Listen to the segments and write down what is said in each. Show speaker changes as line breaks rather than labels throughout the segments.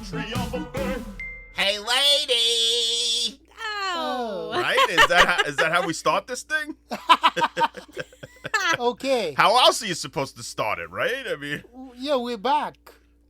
tree of a bird.
Hey, lady!
Oh.
Right? Is that how we start this thing?
Okay.
How else are you supposed to start it, right? I mean...
Yeah, we're back.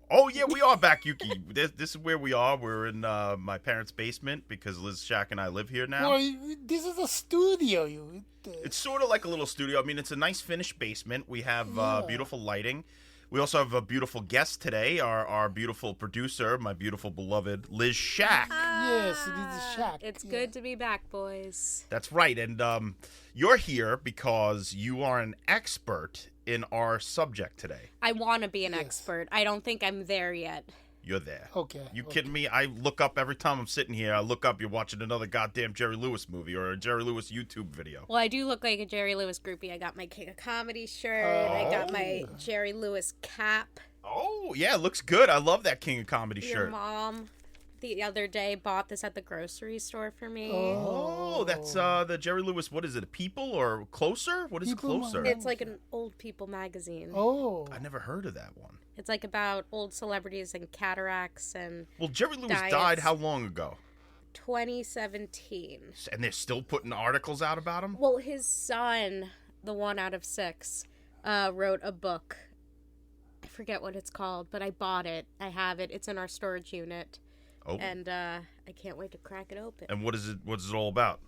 Oh, yeah, we are back, Yuki. This is where we are. We're in my parents' basement because Liz, Schack, and I live here now.
Well, this is a studio.
It's sort of like a little studio. I mean, it's a nice finished basement. We have beautiful lighting. We also have a beautiful guest today, our beautiful producer, my beautiful beloved Liz Schack.
Yes, it is Schack.
It's good to be back, boys.
That's right. And you're here because you are an expert in our subject today.
I want to be an expert. I don't think I'm there yet.
You're there.
Okay.
You kidding me? I look up every time I'm sitting here. I look up, you're watching another goddamn Jerry Lewis movie or a Jerry Lewis YouTube video.
Well, I do look like a Jerry Lewis groupie. I got my King of Comedy shirt. I got my Jerry Lewis cap.
Oh, yeah, looks good. I love that King of Comedy
Your
shirt.
mom the other day bought this at the grocery store for me.
Oh, that's the Jerry Lewis, what is it, People or Closer? What is
People
Closer?
It's like an old people magazine.
Oh.
I never heard of that one.
It's like about old celebrities and cataracts and
Well, Jerry Lewis
diets.
died how long ago?
2017.
And they're still putting articles out about him?
Well, his son, the one out of 6, wrote a book. I forget what it's called, but I bought it. I have it. It's in our storage unit.
Oh.
And I can't wait to crack it open.
And what is it all about?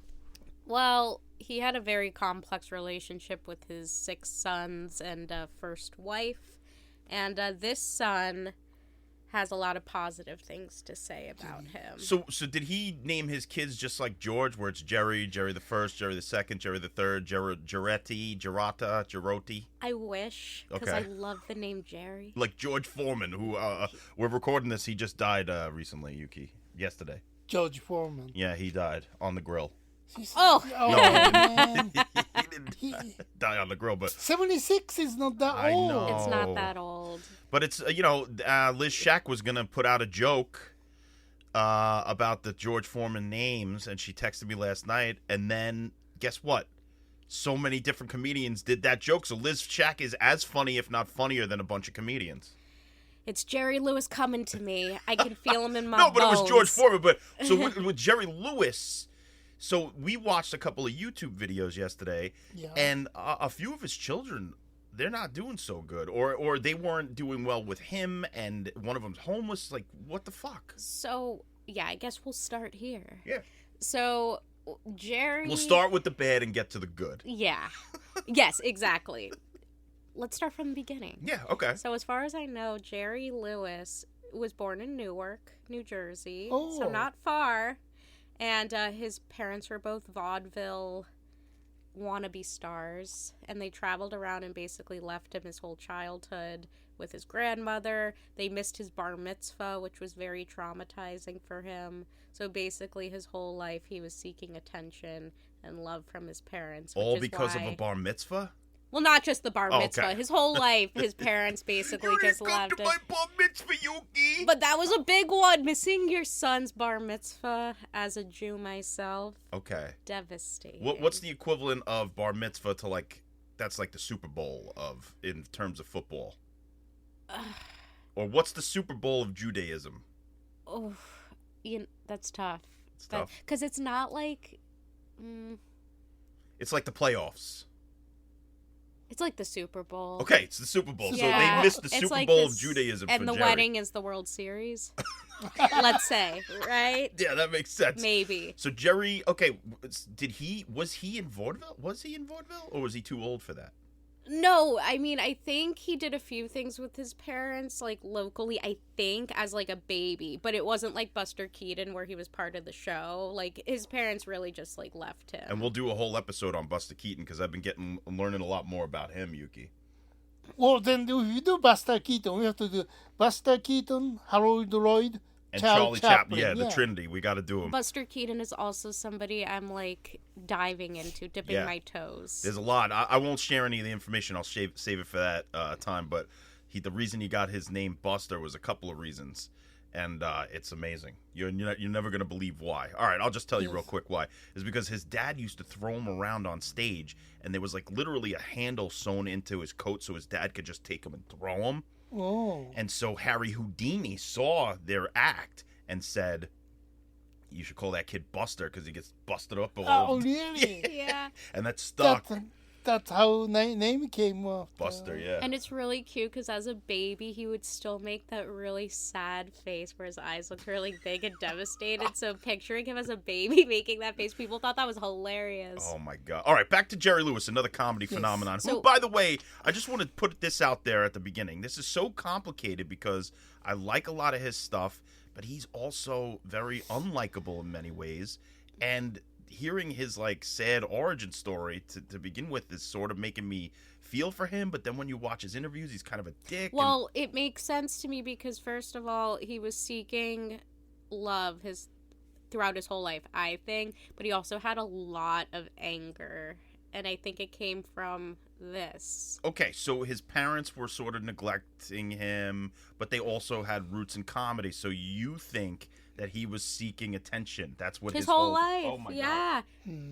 Well, he had a very complex relationship with his 6 sons and first wife. And this son has a lot of positive things to say about him.
So did he name his kids just like George, where it's Jerry, Jerry the First, Jerry the Second, Jerry the Third, Geroti?
I wish, because
Okay.
I love the name Jerry.
Like George Foreman, who we're recording this. He just died recently, Yuki, yesterday.
George Foreman.
Yeah, he died on the grill.
Oh!
Man.
He didn't die on the grill, but
76 is not that
I
old.
know.
It's not that old.
But it's, Liz Schack was going to put out a joke about the George Foreman names, and she texted me last night, and then, guess what? So many different comedians did that joke, so Liz Schack is as funny, if not funnier, than a bunch of comedians.
It's Jerry Lewis coming to me. I can feel him in my
No, but
bones.
it was George Foreman, but, so with Jerry Lewis... So we watched a couple of YouTube videos yesterday, and a few of his children, they're not doing so good, or they weren't doing well with him, and one of them's homeless. Like, what the fuck?
So, yeah, I guess we'll start here.
Yeah.
So, Jerry...
We'll start with the bad and get to the good.
Yeah. Yes, exactly. Let's start from the beginning.
Yeah, okay.
So, as far as I know, Jerry Lewis was born in Newark, New Jersey.
Oh.
So, not far. And his parents were both vaudeville wannabe stars, and they traveled around and basically left him his whole childhood with his grandmother. They missed his bar mitzvah, which was very traumatizing for him. So basically his whole life he was seeking attention and love from his parents.
All because of a bar mitzvah?
Well, not just the bar mitzvah.
Okay.
His whole life, his parents basically just loved
to
him.
my bar mitzvah, Yuki!
But that was a big one. Missing your son's bar mitzvah as a Jew myself.
Okay.
Devastating.
What's the equivalent of bar mitzvah to, like, that's like the Super Bowl in terms of football? Or what's the Super Bowl of Judaism?
Oh, that's tough.
It's tough.
Because it's not like...
It's like the playoffs.
It's like the Super Bowl.
Okay, it's the Super Bowl.
Yeah.
So they missed the
It's
Super
like
Bowl
this-
of Judaism
And
for
the
Jerry.
wedding is the World Series. Let's say, right?
Yeah, that makes sense.
Maybe.
So Jerry, okay, was he in vaudeville? Was he in vaudeville, or was he too old for that?
No, I mean, I think he did a few things with his parents, like, locally, I think, as, like, a baby. But it wasn't like Buster Keaton, where he was part of the show. Like, his parents really just, like, left him.
And we'll do a whole episode on Buster Keaton, because I've been learning a lot more about him, Yuki.
Well, then if you do Buster Keaton, we have to do Buster Keaton, Harold Lloyd,
And
Charlie
Chaplin.
Chaplin.
Yeah, the Trinity. We got to do him.
Buster Keaton is also somebody I'm, like, diving into, dipping my toes.
There's a lot. I won't share any of the information. I'll save it for that time. But the reason he got his name Buster was a couple of reasons. And it's amazing. You're never going to believe why. All right, I'll just tell you real quick why. It's because his dad used to throw him around on stage, and there was, like, literally a handle sewn into his coat so his dad could just take him and throw him.
Oh.
And so Harry Houdini saw their act and said, you should call that kid Buster because he gets busted up a
Oh,
little.
really?
Yeah.
And that stuck.
That's how name came off.
Buster, yeah.
And it's really cute because as a baby, he would still make that really sad face where his eyes looked really big and devastated. So picturing him as a baby making that face, people thought that was hilarious.
Oh, my God. All right, back to Jerry Lewis, another comedy phenomenon.
So-
Who, by the way, I just want to put this out there at the beginning. This is so complicated because I like a lot of his stuff, but he's also very unlikable in many ways. And hearing his like sad origin story to begin with is sort of making me feel for him, but then when you watch his interviews, he's kind of a dick.
Well, it makes sense to me because first of all, he was seeking love throughout his whole life, I think, but he also had a lot of anger, and I think it came from this.
Okay, so his parents were sort of neglecting him, but they also had roots in comedy. So you think that he was seeking attention? That's what
His whole life.
Oh my God.
Yeah.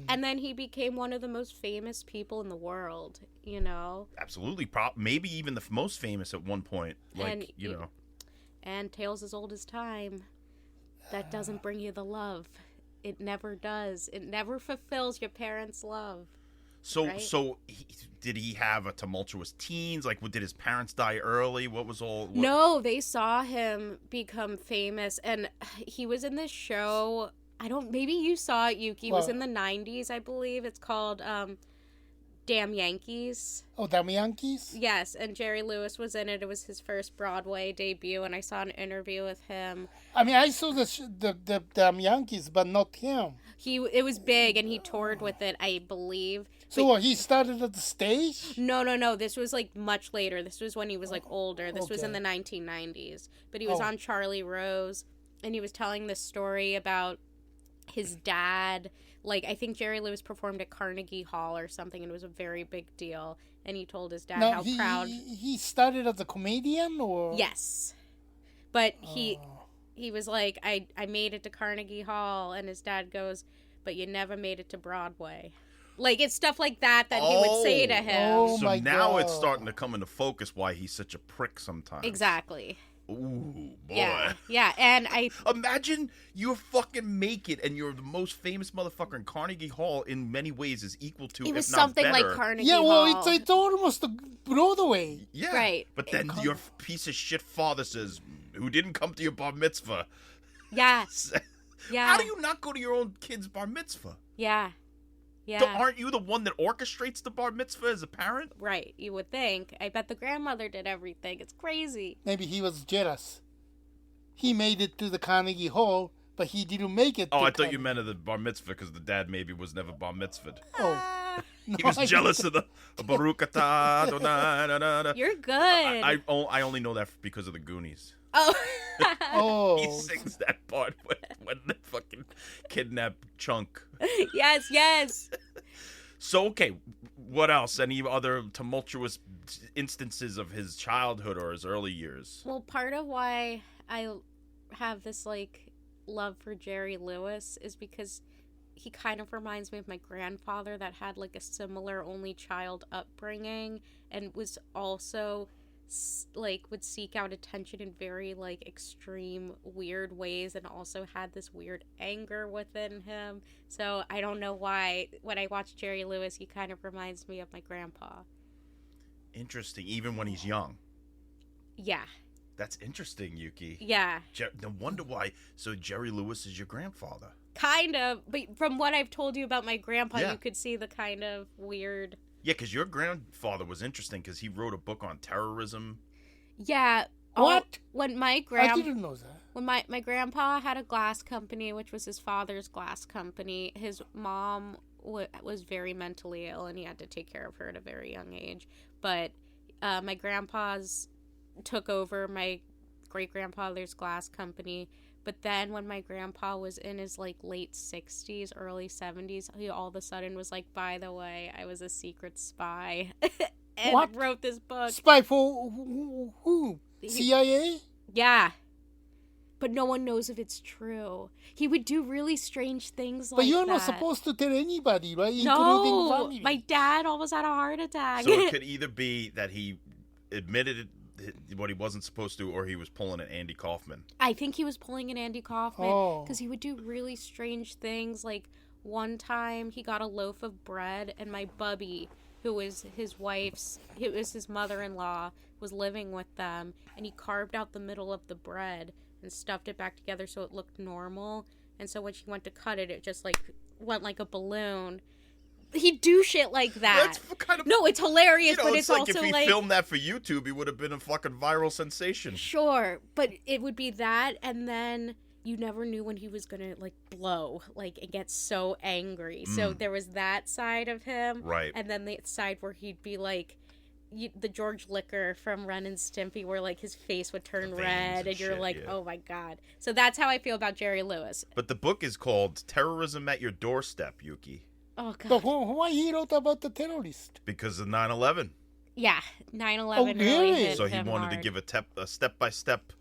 And then he became one of the most famous people in the world, you know?
Absolutely. Maybe even the most famous at one point. Like,
And
you know.
And tales as old as time. That doesn't bring you the love. It never does. It never fulfills your parents' love.
So,
right?
did he have a tumultuous teens? Like, did his parents die early? What was all?
No, they saw him become famous, and he was in this show. Maybe you saw it, Yuki. It was in the 90s, I believe. It's called Damn Yankees.
Oh, Damn Yankees?
Yes, and Jerry Lewis was in it. It was his first Broadway debut, and I saw an interview with him.
I mean, I saw the Damn Yankees, but not him.
It was big, and he toured with it, I believe.
So he started at the stage?
No. This was like much later. This was when he was like older. This was in the
Okay.
1990s. But he was on Charlie Rose, and he was telling this story about his dad. Like, I think Jerry Lewis performed at Carnegie Hall or something, and it was a very big deal. And he told his dad how proud.
He started as a comedian, or?
Yes, but he was like, I made it to Carnegie Hall, and his dad goes, but you never made it to Broadway. Like, it's stuff like that he would say to him.
Oh,
So
my
now it's
God.
starting to come into focus why he's such a prick sometimes.
Exactly.
Ooh, boy.
Yeah, and I...
Imagine you fucking make it and you're the most famous motherfucker in Carnegie Hall in many ways is equal to,
It was
if not
something
better.
like Carnegie
Yeah, well,
Hall.
it's almost a Broadway.
Yeah.
Right.
But then your piece of shit father says, who didn't come to your bar mitzvah.
Yeah. Yeah.
How do you not go to your own kid's bar mitzvah?
Yeah. Yeah.
Aren't you the one that orchestrates the bar mitzvah as a parent?
Right, you would think. I bet the grandmother did everything. It's crazy.
Maybe he was jealous. He made it to the Carnegie Hall, but he didn't make it.
Oh,
to
I thought you
Carnegie.
meant of the bar mitzvah because the dad maybe was never bar mitzvahed.
Oh, no,
He was
I-
jealous of the Baruch atah Adonai, da, da, da.
You're good.
I only know that because of the Goonies.
Oh.
Oh,
He sings that part when they fucking kidnap Chunk.
Yes.
So, okay, what else? Any other tumultuous instances of his childhood or his early years?
Well, part of why I have this, like, love for Jerry Lewis is because he kind of reminds me of my grandfather that had, like, a similar only child upbringing and was also, like, would seek out attention in very, like, extreme, weird ways and also had this weird anger within him. So I don't know why, when I watch Jerry Lewis, he kind of reminds me of my grandpa.
Interesting, even when he's young.
Yeah.
That's interesting, Yuki.
Yeah.
No wonder why. So Jerry Lewis is your grandfather.
Kind of, but from what I've told you about my grandpa,
Yeah.
you could see the kind of weird.
Yeah, because your grandfather was interesting because he wrote a book on terrorism.
Yeah.
What?
When my
I didn't know that.
when my grandpa had a glass company, which was his father's glass company. His mom was very mentally ill, and he had to take care of her at a very young age. But my grandpa's took over my great grandfather's glass company. But then when my grandpa was in his, like, late 60s, early 70s, he all of a sudden was like, by the way, I was a secret spy. And
What?
wrote this book.
Spy for who? CIA?
Yeah. But no one knows if it's true. He would do really strange things like
But you're
that.
not supposed to tell anybody, right? Including
No,
family.
my dad almost had a heart attack.
So it could either be that he admitted what he wasn't supposed to, or he was pulling an Andy Kaufman.
I think he was pulling an Andy Kaufman
Oh.
because he would do really strange things. Like one time he got a loaf of bread, and my bubby, who was his wife's, it was his mother-in-law, was living with them, and he carved out the middle of the bread and stuffed it back together so it looked normal. And so when she went to cut it, it just like went like a balloon. He'd do shit like that.
That's kind of
No, it's hilarious, but
it's
it's
like
also
if he
like
filmed that for YouTube, he would have been a fucking viral sensation.
sure, but it would be that, and then you never knew when he was gonna like blow, like and get so angry. So there was that side of him,
Right.
And then the side where he'd be like. The George Licker from Ren and Stimpy, where like his face would turn
veins
red,
and
and you're
shit,
like,
yeah.
"Oh my god!" So that's how I feel about Jerry Lewis.
But the book is called Terrorism at Your Doorstep, Yuki,
Oh
But
god,
why he wrote about the terrorist?
because of 9/11.
yeah, 9/11
Oh,
really
really?
hit
So he
him
wanted to
hard.
give a step-by-step,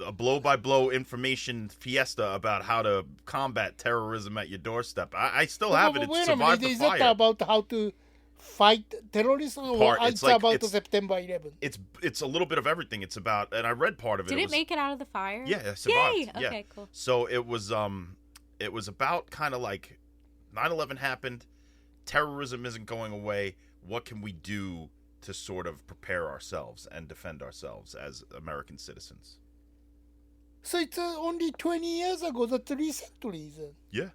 a blow-by-blow information fiesta about how to combat terrorism at your doorstep. I still have it. It
Wait a
survived
minute,
the
is
fire.
that about how to fight terrorism, or
It's
it's
like-
about
it's-
September 11?
It's a little bit of everything. It's about, and I read part of it.
Did it
was,
make it out of the fire?
Yeah, it survived.
Yay!
Yeah.
Okay, cool.
So it was about kind of like 9/11 happened. Terrorism isn't going away. What can we do to sort of prepare ourselves and defend ourselves as American citizens?
So it's only 20 years ago, that's recently.
Yeah.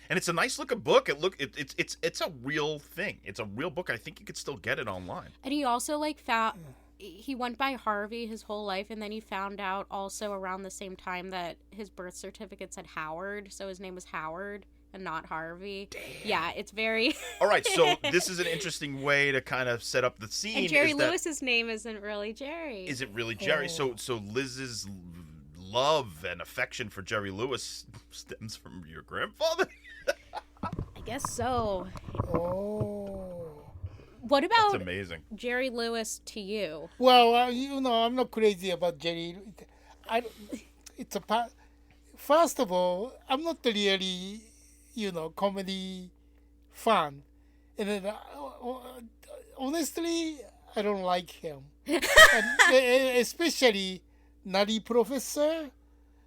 And it's a nice looking book. It's a real thing. It's a real book. I think you could still get it online.
And he also like found he went by Harvey his whole life, and then he found out also around the same time that his birth certificate said Howard, so his name was Howard and not Harvey. Damn. Yeah, it's very.
All right, so this is an interesting way to kind of set up the scene.
And Jerry
is that-
Lewis's name isn't really Jerry.
Is it really Jerry?
Oh.
So Liz's love and affection for Jerry Lewis stems from your grandfather?
I guess so.
Oh.
What
That's
about
amazing.
Jerry Lewis to you?
Well, I'm not crazy about Jerry. It's a part. First of all, I'm not really, comedy fan, and then honestly, I don't like him, and especially Nutty Professor.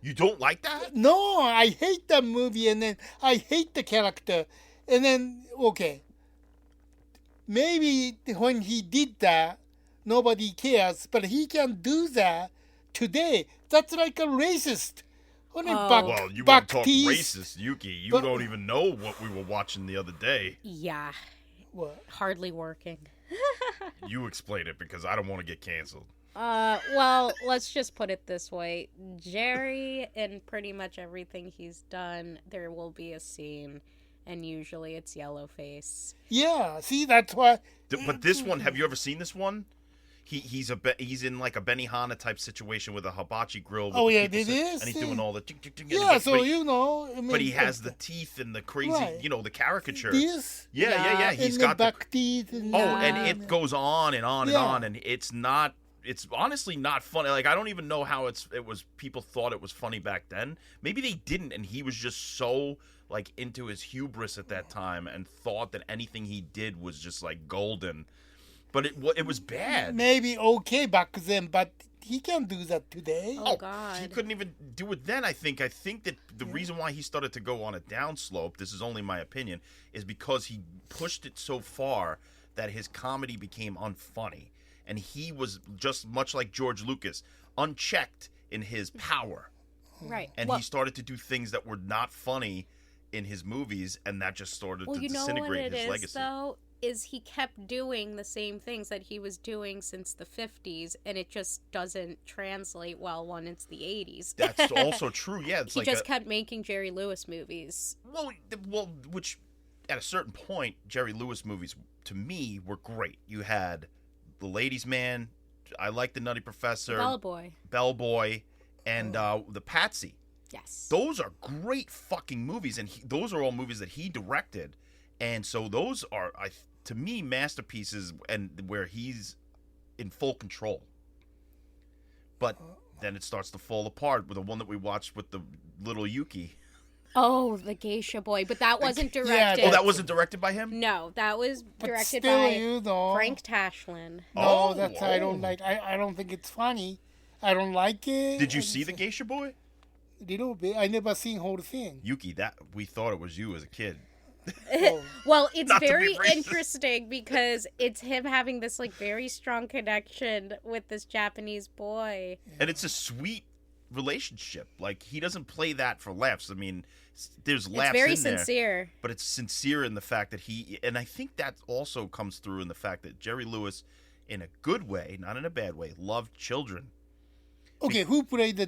You don't like that?
No, I hate that movie, and then I hate the character, and then okay. Maybe when he did that, nobody cares, but he can do that today. That's like a racist. Only
Oh.
back,
Well, you want
back
to talk
teeth.
racist, Yuki. You
But-
don't even know what we were watching the other day.
Yeah,
What?
hardly working.
You explain it because I don't want to get canceled.
Well, let's just put it this way. Jerry, in pretty much everything he's done, there will be a scene, and usually it's yellow face.
Yeah, see, that's why.
But this one, have you ever seen this one? He's in like a Benihana type situation with a hibachi grill. With
Oh,
the
yeah,
people
it
sit-
is,
and he's
yeah.
doing all the. tick, tick, tick,
Yeah,
but
so
he,
I mean,
but he has the teeth and the crazy,
Right.
the caricature.
this.
Yeah. He's
and
got
the
the.
back teeth. And
Oh, and it goes on and on and
Yeah.
on, and it's not. It's honestly not funny. Like, I don't even know how it was. People thought it was funny back then. Maybe they didn't, and he was just so like into his hubris at that time and thought that anything he did was just like golden. But it was bad.
Maybe okay back then, but he can't do that today.
Oh, God.
He couldn't even do it then, I think. I think that the reason why he started to go on a downslope, this is only my opinion, is because he pushed it so far that his comedy became unfunny. And he was just much like George Lucas, unchecked in his power.
Right.
And
well,
he started to do things that were not funny in his movies, and that just started
well,
to
you know what
disintegrate
it
his
is,
legacy.
though? Is he kept doing the same things that he was doing since the 50s, and it just doesn't translate well when it's the 80s.
That's also true. Yeah, it's
He
like
just kept making Jerry Lewis movies.
well, which at a certain point, Jerry Lewis movies to me were great. You had The Ladies' Man, I like The Nutty Professor, Bellboy, and The Patsy.
Yes.
Those are great fucking movies, and those are all movies that he directed, and so those are, to me, masterpieces, and where he's in full control. But then it starts to fall apart with the one that we watched with the little Yuki.
Oh, the Geisha Boy, but that wasn't directed.
Oh, that wasn't directed by him?
No, that was
But
directed
still,
by
you know,
Frank Tashlin.
No, that's I don't like. I don't think it's funny. I don't like it.
Did you see the Geisha Boy?
Little bit. I never seen whole thing.
Yuki, that we thought it was you as a kid.
Oh.
Well, it's
Not to be
very
racist.
interesting because it's him having this like very strong connection with this Japanese boy.
And it's a sweet relationship. Like, he doesn't play that for laughs. I mean, there's laughs
It's very
in there.
sincere.
But it's sincere in the fact that and I think that also comes through in the fact that Jerry Lewis, in a good way, not in a bad way, loved children.
Okay, who played the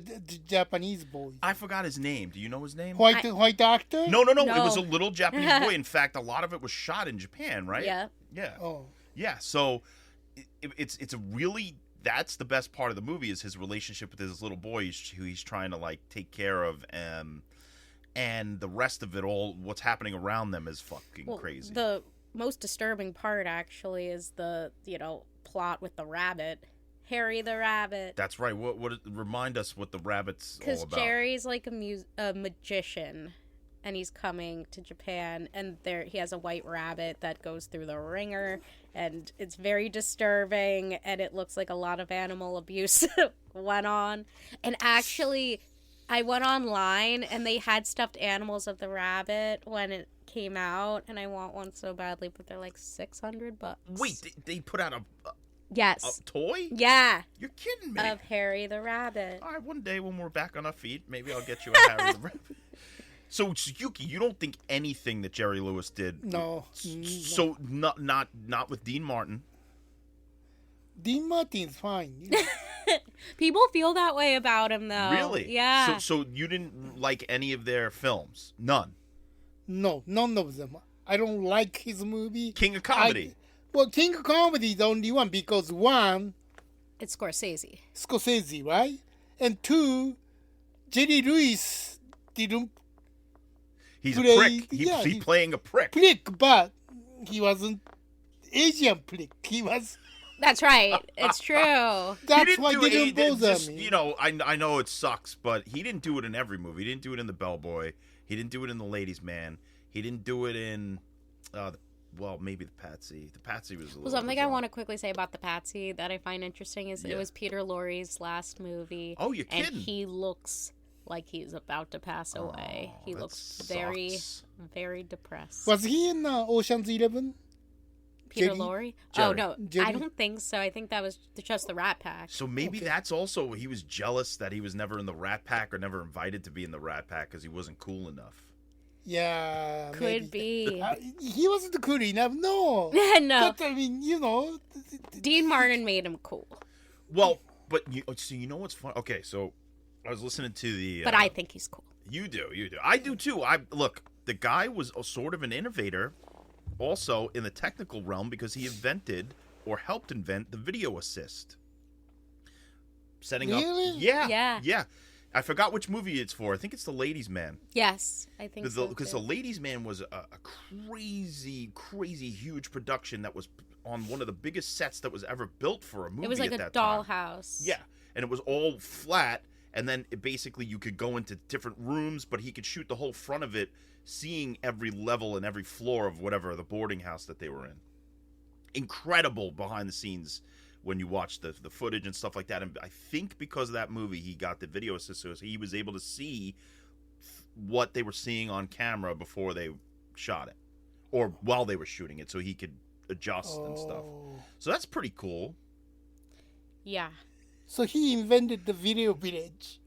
Japanese boy?
I forgot his name. Do you know his name?
White actor?
No. It
No.
was a little Japanese boy. In fact, a lot of it was shot in Japan, right?
Yeah.
Yeah.
Oh.
Yeah. So it's a really, that's the best part of the movie, is his relationship with his little boy who he's trying to like take care of, and the rest of it all, what's happening around them is fucking crazy.
The most disturbing part actually is the, plot with the rabbit. Harry the rabbit.
That's right. What remind us what the rabbit's all
Because
about?
Jerry's like a magician, and he's coming to Japan, and he has a white rabbit that goes through the ringer, and it's very disturbing, and it looks like a lot of animal abuse went on. And actually, I went online, and they had stuffed animals of the rabbit when it came out, and I want one so badly, but they're like $600.
Wait, they put out a
Yes.
toy?
Yeah.
You're kidding me.
Of Harry the rabbit.
All right, one day when we're back on our feet, maybe I'll get you a Harry the Rabbit. So, Yuki, you don't think anything that Jerry Lewis did?
No.
So not with Dean Martin.
Dean Martin's fine. You know.
People feel that way about him, though.
Really?
Yeah.
So you didn't like any of their films? None.
No, none of them. I don't like his movie.
King of Comedy.
Well, King of Comedy is the only one because one,
It's Scorsese.
Scorsese, right? And two, Jerry Lewis didn't
He's
play-
a prick. He's
he's
playing a prick.
prick, but he wasn't Asian prick. He was.
That's right. It's true.
That's why it didn't bother me.
You know, I know it sucks, but he didn't do it in every movie. He didn't do it in The Bellboy. He didn't do it in The Ladies' Man. He didn't do it in, maybe The Patsy. The Patsy was a little
Well, something I
bizarre.
want to quickly say about the Patsy that I find interesting is it was Peter Lorre's last movie.
Oh, you're kidding.
And he looks like he's about to pass away.
Oh,
He
that
looks very,
sucks.
very depressed.
Was he in Ocean's 11?
Peter
Jerry?
Lorre?
Jerry.
Oh, no.
Jerry?
I don't think so. I think that was just the Rat Pack.
So maybe that's also, he was jealous that he was never in the Rat Pack or never invited to be in the Rat Pack because he wasn't cool enough.
Yeah.
Could
maybe.
be.
He wasn't cool enough. No.
No.
But, I mean, you know.
Dean Martin made him cool.
Well, but you know what's fun? Okay, so I was listening to the.
But I think he's cool.
You do. I do too. Look, the guy was a sort of an innovator, also in the technical realm, because he invented or helped invent the video assist. Setting
Really?
up.
Yeah.
Yeah. I forgot which movie it's for. I think it's The Ladies' Man.
Yes, I think so.
Because
too.
The Ladies' Man was a crazy, crazy huge production that was on one of the biggest sets that was ever built for a movie.
It was like
at
a
that time.
dollhouse.
Yeah, and it was all flat, and then basically you could go into different rooms, but he could shoot the whole front of it, seeing every level and every floor of whatever the boarding house that they were in. Incredible behind the scenes when you watch the footage and stuff like that. And I think because of that movie, he got the video assist, so he was able to see what they were seeing on camera before they shot it, or while they were shooting it, so he could adjust and stuff.
Oh.
So that's pretty cool.
Yeah.
So he invented the video village.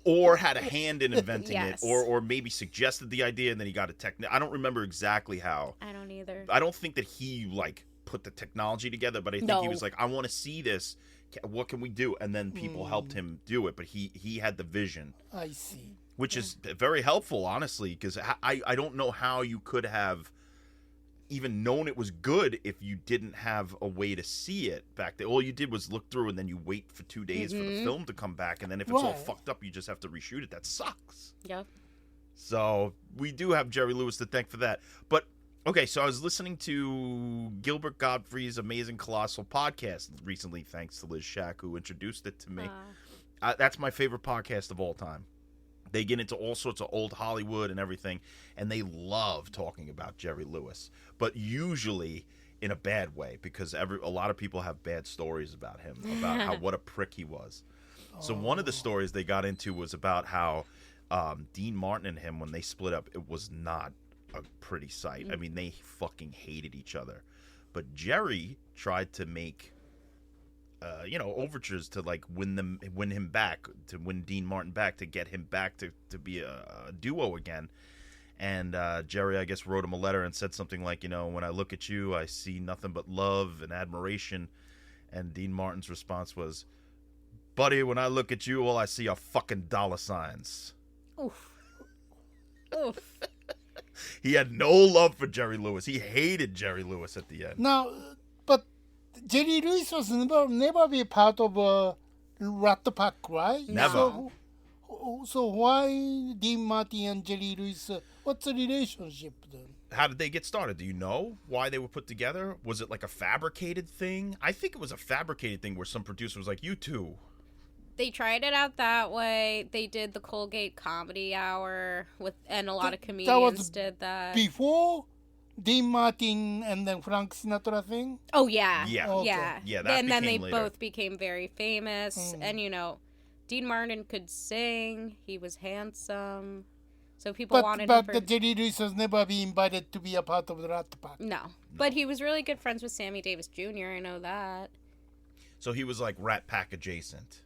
Or had a hand in inventing
Yes.
it, or maybe suggested the idea and then he got a I don't remember exactly how.
I don't either.
I don't think that he put the technology together, but I think he
No.
was like, I want to see this. What can we do? And then people helped him do it, but he had the vision,
I see.
which is very helpful, honestly, because I don't know how you could have even known it was good if you didn't have a way to see it back then. All you did was look through and then you wait for 2 days for the film to come back, and then if it's all
Right.
fucked up, you just have to reshoot it. That sucks.
Yep.
So we do have Jerry Lewis to thank for that. But okay, so I was listening to Gilbert Gottfried's Amazing Colossal podcast recently, thanks to Liz Schack, who introduced it to me. That's my favorite podcast of all time. They get into all sorts of old Hollywood and everything, and they love talking about Jerry Lewis, but usually in a bad way, because a lot of people have bad stories about him, about what a prick he was. So one of the stories they got into was about how Dean Martin and him, when they split up, it was not a pretty sight. I mean, they fucking hated each other. But Jerry tried to make, overtures to like win him back, to win Dean Martin back, to get him back to be a duo again. And Jerry, I guess, wrote him a letter and said something like, when I look at you, I see nothing but love and admiration. And Dean Martin's response was, buddy, when I look at you, all I see are fucking dollar signs.
Oof. Oof.
He had no love for Jerry Lewis. He hated Jerry Lewis at the end.
Now, but Jerry Lewis was never be part of Rat Pack, right?
Never.
So why Dean Martin and Jerry Lewis? What's the relationship then?
How did they get started? Do you know why they were put together? Was it like a fabricated thing? I think it was a fabricated thing where some producer was like, you two.
They tried it out that way. They did the Colgate Comedy Hour and a lot of comedians did that.
Before Dean Martin and then Frank Sinatra thing?
Oh, yeah.
Yeah.
Okay.
Yeah.
That
and then they
became later.
both became very famous. And, Dean Martin could sing. He was handsome. So people wanted him for...
But Jerry Lewis has never been invited to be a part of the Rat Pack.
No. But he was really good friends with Sammy Davis Jr. I know that.
So he was like Rat Pack adjacent.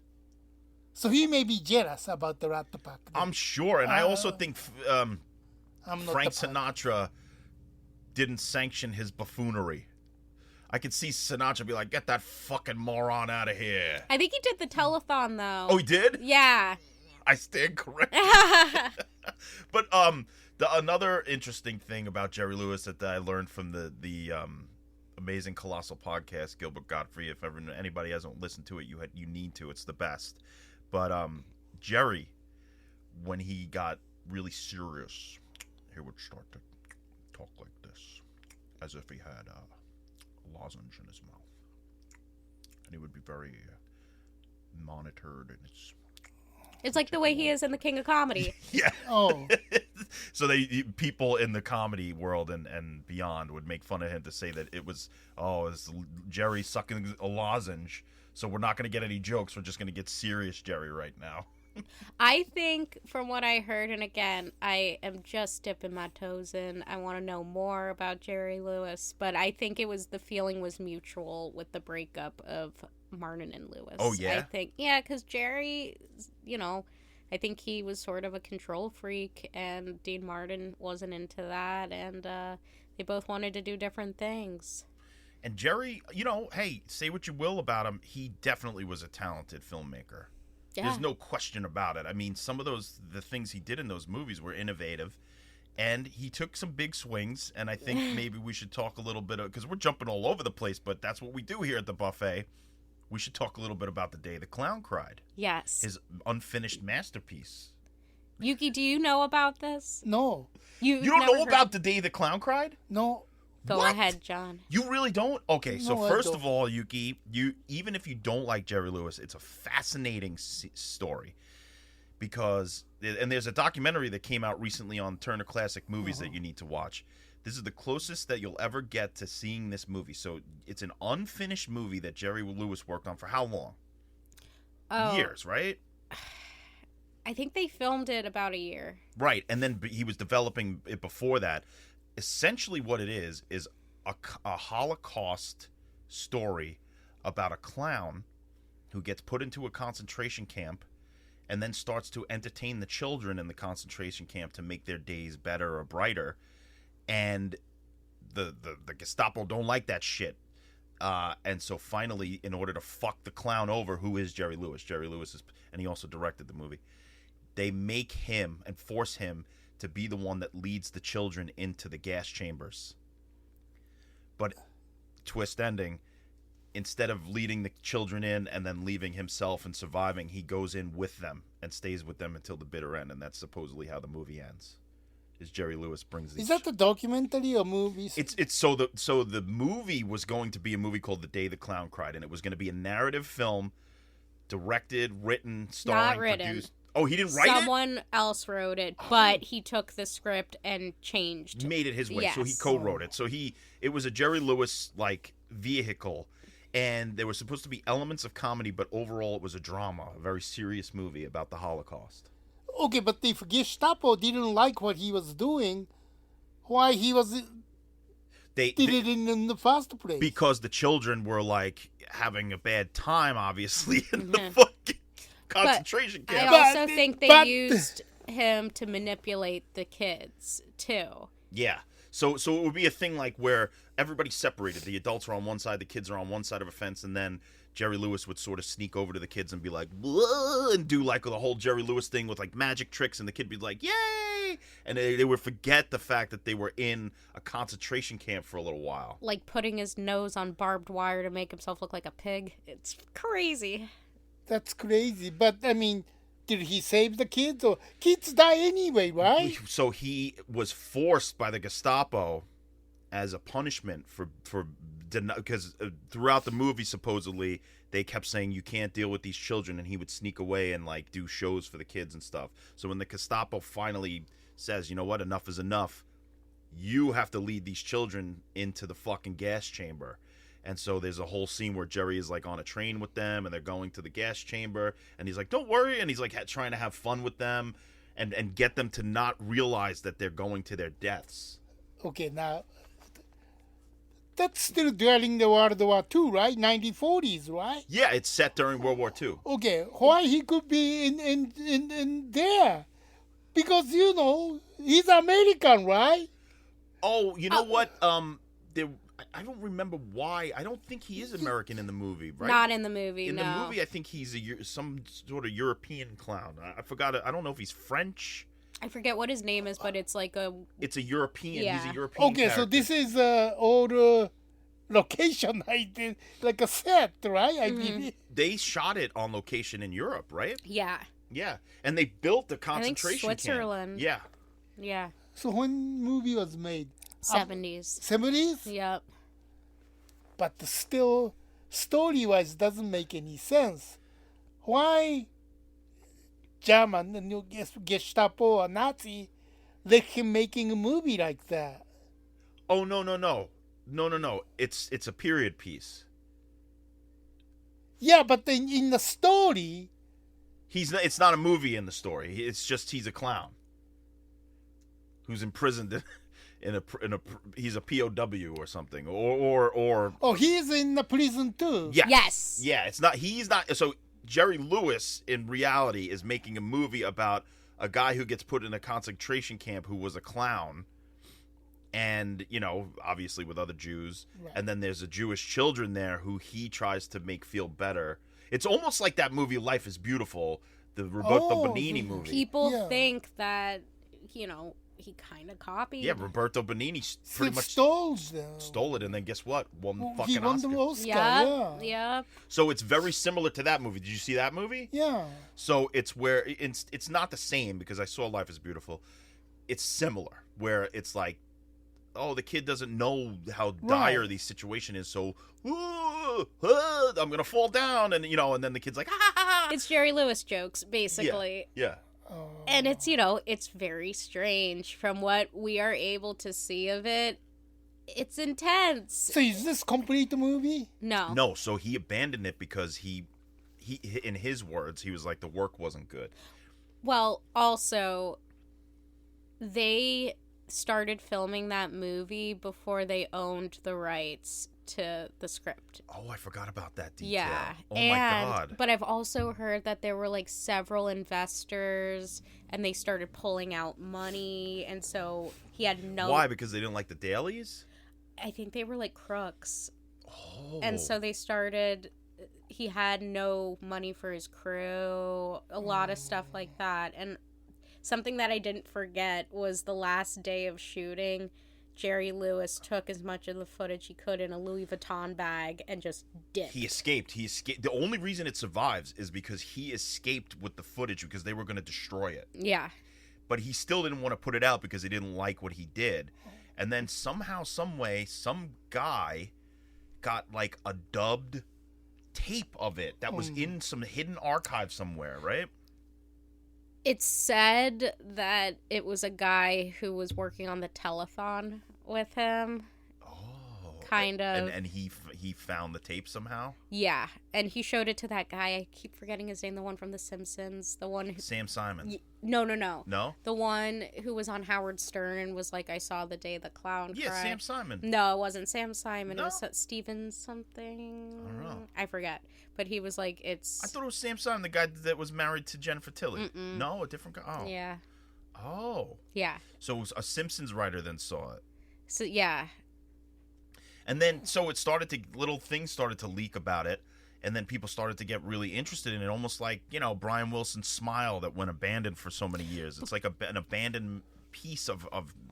So he may be jealous about the Rat Pack.
I'm sure. And I also think
I'm not
Frank
the part.
Sinatra didn't sanction his buffoonery. I could see Sinatra be like, get that fucking moron out of here.
I think he did the telethon, though.
Oh, he did?
Yeah.
I stand corrected. But another interesting thing about Jerry Lewis that I learned from the amazing Colossal podcast, Gilbert Gottfried. If ever anybody hasn't listened to it, you need to. It's the best. But Jerry, when he got really serious, he would start to talk like this, as if he had a lozenge in his mouth, and he would be very monitored, and
It's like the way he is in The King of Comedy.
yeah.
Oh.
So people in the comedy world and beyond would make fun of him to say that it's Jerry sucking a lozenge, so we're not going to get any jokes. We're just going to get serious Jerry right now.
I think, from what I heard, and again, I am just dipping my toes in, I want to know more about Jerry Lewis, but I think the feeling was mutual with the breakup of Martin and Lewis.
Oh, yeah?
I think, because Jerry, I think he was sort of a control freak, and Dean Martin wasn't into that, and they both wanted to do different things.
And Jerry, hey, say what you will about him, he definitely was a talented filmmaker.
Yeah.
There's no question about it. I mean, some of the things he did in those movies were innovative, and he took some big swings, and I think maybe we should talk a little bit, because we're jumping all over the place, but that's what we do here at the buffet. We should talk a little bit about The Day the Clown Cried.
Yes.
His unfinished masterpiece.
Yuki, do you know about this?
No.
You
don't
never
know
heard-
about The Day the Clown Cried?
No.
Go
What?
ahead, John.
You really don't? Okay, so
No, I
first
don't.
of all, Yuki, even if you don't like Jerry Lewis, it's a fascinating story. Because, and there's a documentary that came out recently on Turner Classic Movies that you need to watch. This is the closest that you'll ever get to seeing this movie. So it's an unfinished movie that Jerry Lewis worked on for how long?
Oh,
Years, right?
I think they filmed it about a year.
Right, and then he was developing it before that. Essentially what it is a Holocaust story about a clown who gets put into a concentration camp and then starts to entertain the children in the concentration camp to make their days better or brighter. And the Gestapo don't like that shit. And so finally, in order to fuck the clown over, who is Jerry Lewis? Jerry Lewis is, and he also directed the movie. They make him and force him to be the one that leads the children into the gas chambers. But twist ending, instead of leading the children in and then leaving himself and surviving, he goes in with them and stays with them until the bitter end, and that's supposedly how the movie ends. Is Jerry Lewis brings these.
Is that a documentary or movie?
It's so the movie was going to be a movie called The Day the Clown Cried, and it was going to be a narrative film, directed, written, starring,
Not written.
produced. Oh, he didn't write
Someone else wrote it, but he took the script and changed.
Made it his way.
Yes.
So he co-wrote it. So it was a Jerry Lewis like vehicle, and there were supposed to be elements of comedy, but overall it was a drama, a very serious movie about the Holocaust.
Okay, but if Gestapo didn't like what he was doing, why he did it in the first place?
Because the children were like having a bad time, obviously, in the fucking concentration camp.
I also think they used him to manipulate the kids too.
Yeah. So it would be a thing like where everybody's separated. The adults are on one side, the kids are on one side of a fence, and then Jerry Lewis would sort of sneak over to the kids and be like, "Whoa," and do like the whole Jerry Lewis thing with like magic tricks, and the kid would be like, "Yay!" And they would forget the fact that they were in a concentration camp for a little while.
Like putting his nose on barbed wire to make himself look like a pig. It's crazy.
That's crazy. But, I mean, did he save the kids? Or kids die anyway, right?
So he was forced by the Gestapo as a punishment because throughout the movie, supposedly, they kept saying, you can't deal with these children, and he would sneak away and, like, do shows for the kids and stuff. So when the Gestapo finally says, you know what, enough is enough, you have to lead these children into the fucking gas chamber. And so there's a whole scene where Jerry is, like, on a train with them, and they're going to the gas chamber, and he's like, don't worry, and he's, like, trying to have fun with them and get them to not realize that they're going to their deaths.
Okay, now, that's still during the World War II, right? 1940s, right?
Yeah, it's set during World War II.
Okay, why he could be in there? Because, you know, he's American, right?
Oh, you know what? I don't remember why. I don't think he is American in the movie, right?
Not in the movie,
In
no.
the movie, I think he's some sort of European clown. I forgot. I don't know if he's French.
I forget what his name is, but it's like a...
It's a European.
Yeah.
He's a European
Okay, so
character.
this is old location, like a set, right? I believe.
They shot it on location in Europe, right?
Yeah.
Yeah, and they built the
I think
concentration camp.
Switzerland.
Yeah.
Yeah.
So when movie was made?
70s.
70s?
Yep.
But still, story-wise, doesn't make any sense. Why German and Gestapo or Nazi let him making a movie like that?
Oh no! It's a period piece.
Yeah, but in the story,
It's not a movie in the story. It's just he's a clown who's imprisoned he's a POW or something or
oh, he's in the prison too.
Yes.
Yeah, he's not. So Jerry Lewis in reality is making a movie about a guy who gets put in a concentration camp who was a clown, and you know, obviously with other Jews,
Right.
and then there's a Jewish children there who he tries to make feel better. It's almost like that movie Life is Beautiful, the Roberto
Oh,
Benigni
the-
movie.
People
Yeah.
think that, you know, he kind of copied.
Yeah, Roberto Benigni pretty much
stole them.
stole it, and then guess what? Won the
He
fucking
won
Oscar.
the Oscar.
Yeah.
Yeah.
So it's very similar to that movie. Did you see that movie?
Yeah.
So it's where it's not the same because I saw Life is Beautiful. It's similar where it's like, oh, the kid doesn't know how dire
Right.
the situation is, so I'm gonna fall down, and you know, and then the kid's like,
It's Jerry Lewis jokes, basically.
yeah.
Oh.
And it's, you know, it's very strange from what we are able to see of it. It's intense.
So is this complete movie?
No.
No, so he abandoned it because he in his words, he was like, the work wasn't good.
Well, also, they started filming that movie before they owned the rights to the script.
Oh, I forgot about that detail.
Yeah.
Oh my
and,
god.
But I've also heard that there were like several investors and they started pulling out money, and so he had no...
Why? Because they didn't like the dailies?
I think they were like crooks.
Oh.
And so they started... He had no money for his crew, a lot of stuff like that. And something that I didn't forget was the last day of shooting, Jerry Lewis took as much of the footage he could in a Louis Vuitton bag and just dipped.
He escaped. The only reason it survives is because he escaped with the footage because they were going to destroy it.
Yeah.
But he still didn't want to put it out because he didn't like what he did. And then somehow, some way, some guy got like a dubbed tape of it that was in some hidden archive somewhere, right?
It's said that it was a guy who was working on the telethon with him.
Oh.
Kind of.
And he found the tape somehow?
Yeah. And he showed it to that guy. I keep forgetting his name. The one from The Simpsons. The one who...
Sam Simon.
No.
No?
The one who was on Howard Stern and was like, I saw the day the clown
Yeah,
cried.
Sam Simon.
No, it wasn't Sam Simon.
No?
It was Steven something.
I don't know.
I forget. But he was like, it's...
I thought it was Sam Simon, the guy that was married to Jennifer Tilly.
Mm-mm.
No, a different guy. Oh.
Yeah.
Oh.
Yeah.
So it was a Simpsons writer then saw it.
So, yeah.
And then, so it started to, little things started to leak about it. And then people started to get really interested in it, almost like, Brian Wilson's Smile that went abandoned for so many years. It's like an abandoned piece of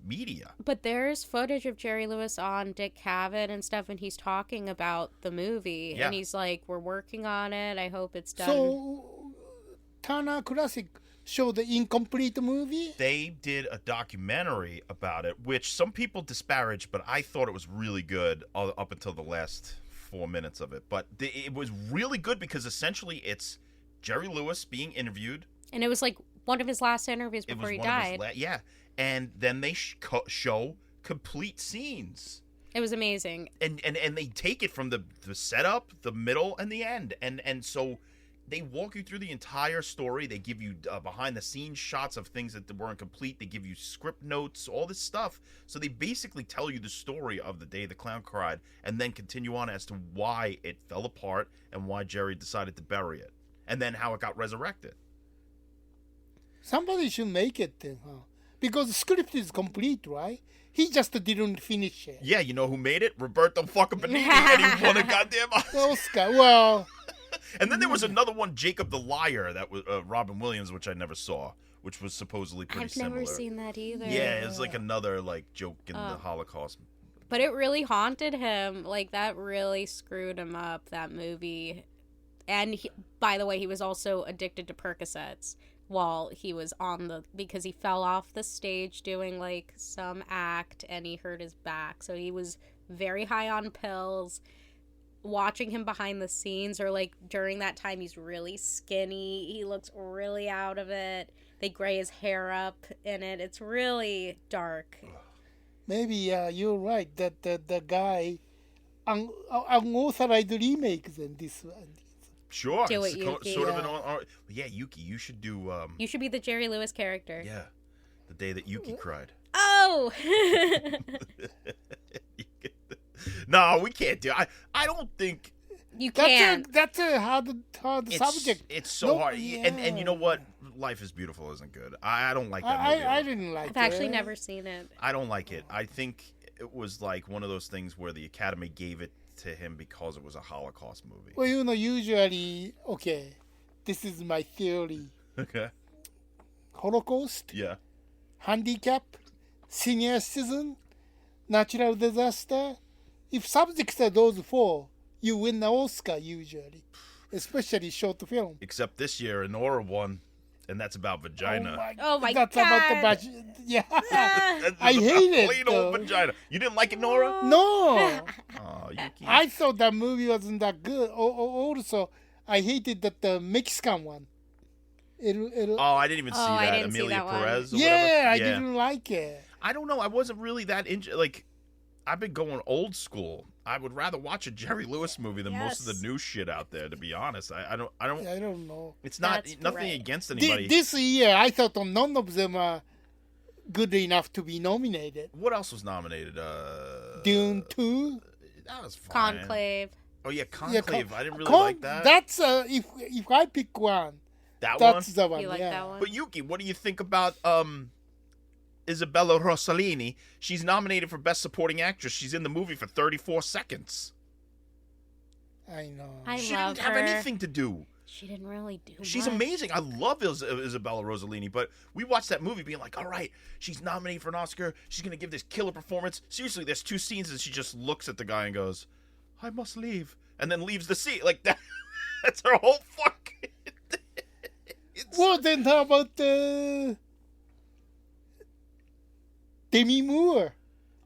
media.
But there's footage of Jerry Lewis on Dick Cavett and stuff, and he's talking about the movie.
Yeah.
And he's like, we're working on it. I hope it's done.
So, Turner Classic showed the incomplete movie?
They did a documentary about it, which some people disparaged, but I thought it was really good up until the last 4 minutes of it. But it was really good because essentially it's Jerry Lewis being interviewed.
And it was like one of his last interviews before he died.
Yeah. And then they show complete scenes.
It was amazing.
And they take it from the setup, the middle, and the end. And so they walk you through the entire story. They give you behind-the-scenes shots of things that weren't complete. They give you script notes, all this stuff. So they basically tell you the story of the day the clown cried and then continue on as to why it fell apart and why Jerry decided to bury it. And then how it got resurrected.
Somebody should make it then, huh? Because the script is complete, right? He just didn't finish it.
Yeah, you know who made it? Roberto fucking Benigni, and he won a goddamn
Oscar, well...
And then there was another one, Jacob the Liar, that was Robin Williams, which I never saw, which was supposedly pretty similar.
I've never seen that either.
Yeah, it was like another joke in the Holocaust.
But it really haunted him. Like, that really screwed him up, that movie. And, by the way, he was also addicted to Percocets while he was because he fell off the stage doing, some act, and he hurt his back. So he was very high on pills. Watching him behind the scenes, or, during that time, he's really skinny. He looks really out of it. They gray his hair up in it. It's really dark.
Maybe you're right that the guy unauthorized remakes in this one.
Sure.
Do it,
It's
Yuki.
sort of an... Yeah, Yuki, you should do...
You should be the Jerry Lewis character.
Yeah. The day that Yuki cried.
Oh!
No, we can't do it. I don't think...
You can't.
That's a hard subject.
It's so
No,
hard.
yeah.
And you know what? Life is Beautiful isn't good. I don't like that movie.
I didn't like
I've
it.
actually never seen it.
I don't like it. I think it was like one of those things where the Academy gave it to him because it was a Holocaust movie.
Well, usually, okay, this is my theory.
Okay.
Holocaust,
Yeah.
handicap, senior citizen, natural disaster. If subjects are those four, you win the Oscar usually, especially short film.
Except this year, Nora won, and that's about vagina.
Oh my
That's about the
God.
budget. Yeah.
That's
I
about
hate it,
plain old
though.
vagina. You didn't like it, Nora?
No.
Oh, Yuki.
I thought that movie wasn't that good. Also, I hated the Mexican one.
Oh, I didn't even see
Oh, I
that.
didn't see
Amelia
that one.
Perez or
Yeah,
whatever.
I didn't like it.
I don't know. I wasn't really that into I've been going old school. I would rather watch a Jerry Lewis movie than most of
Yes.
the new shit out there, to be honest. I don't
I don't know.
it's not
That's
nothing
right.
against anybody.
This year, I thought none of them are good enough to be nominated.
What else was nominated?
Dune 2.
That was fine.
Conclave.
Oh yeah,
Yeah,
Conclave. I didn't really like that.
That's if I pick one,
That
that's
one.
the one.
You like
yeah.
that one?
But Yuki, what do you think about Isabella Rossellini? She's nominated for Best Supporting Actress. She's in the movie for 34 seconds.
I know.
I
She
love
didn't have
her.
anything to do.
She didn't really do
She's
much.
amazing. I love Isabella Rossellini, but we watched that movie being like, all right, she's nominated for an Oscar. She's going to give this killer performance. Seriously, there's 2 scenes and she just looks at the guy and goes, I must leave, and then leaves the scene. Like, that. That's her whole fucking...
Well, then how about Demi Moore?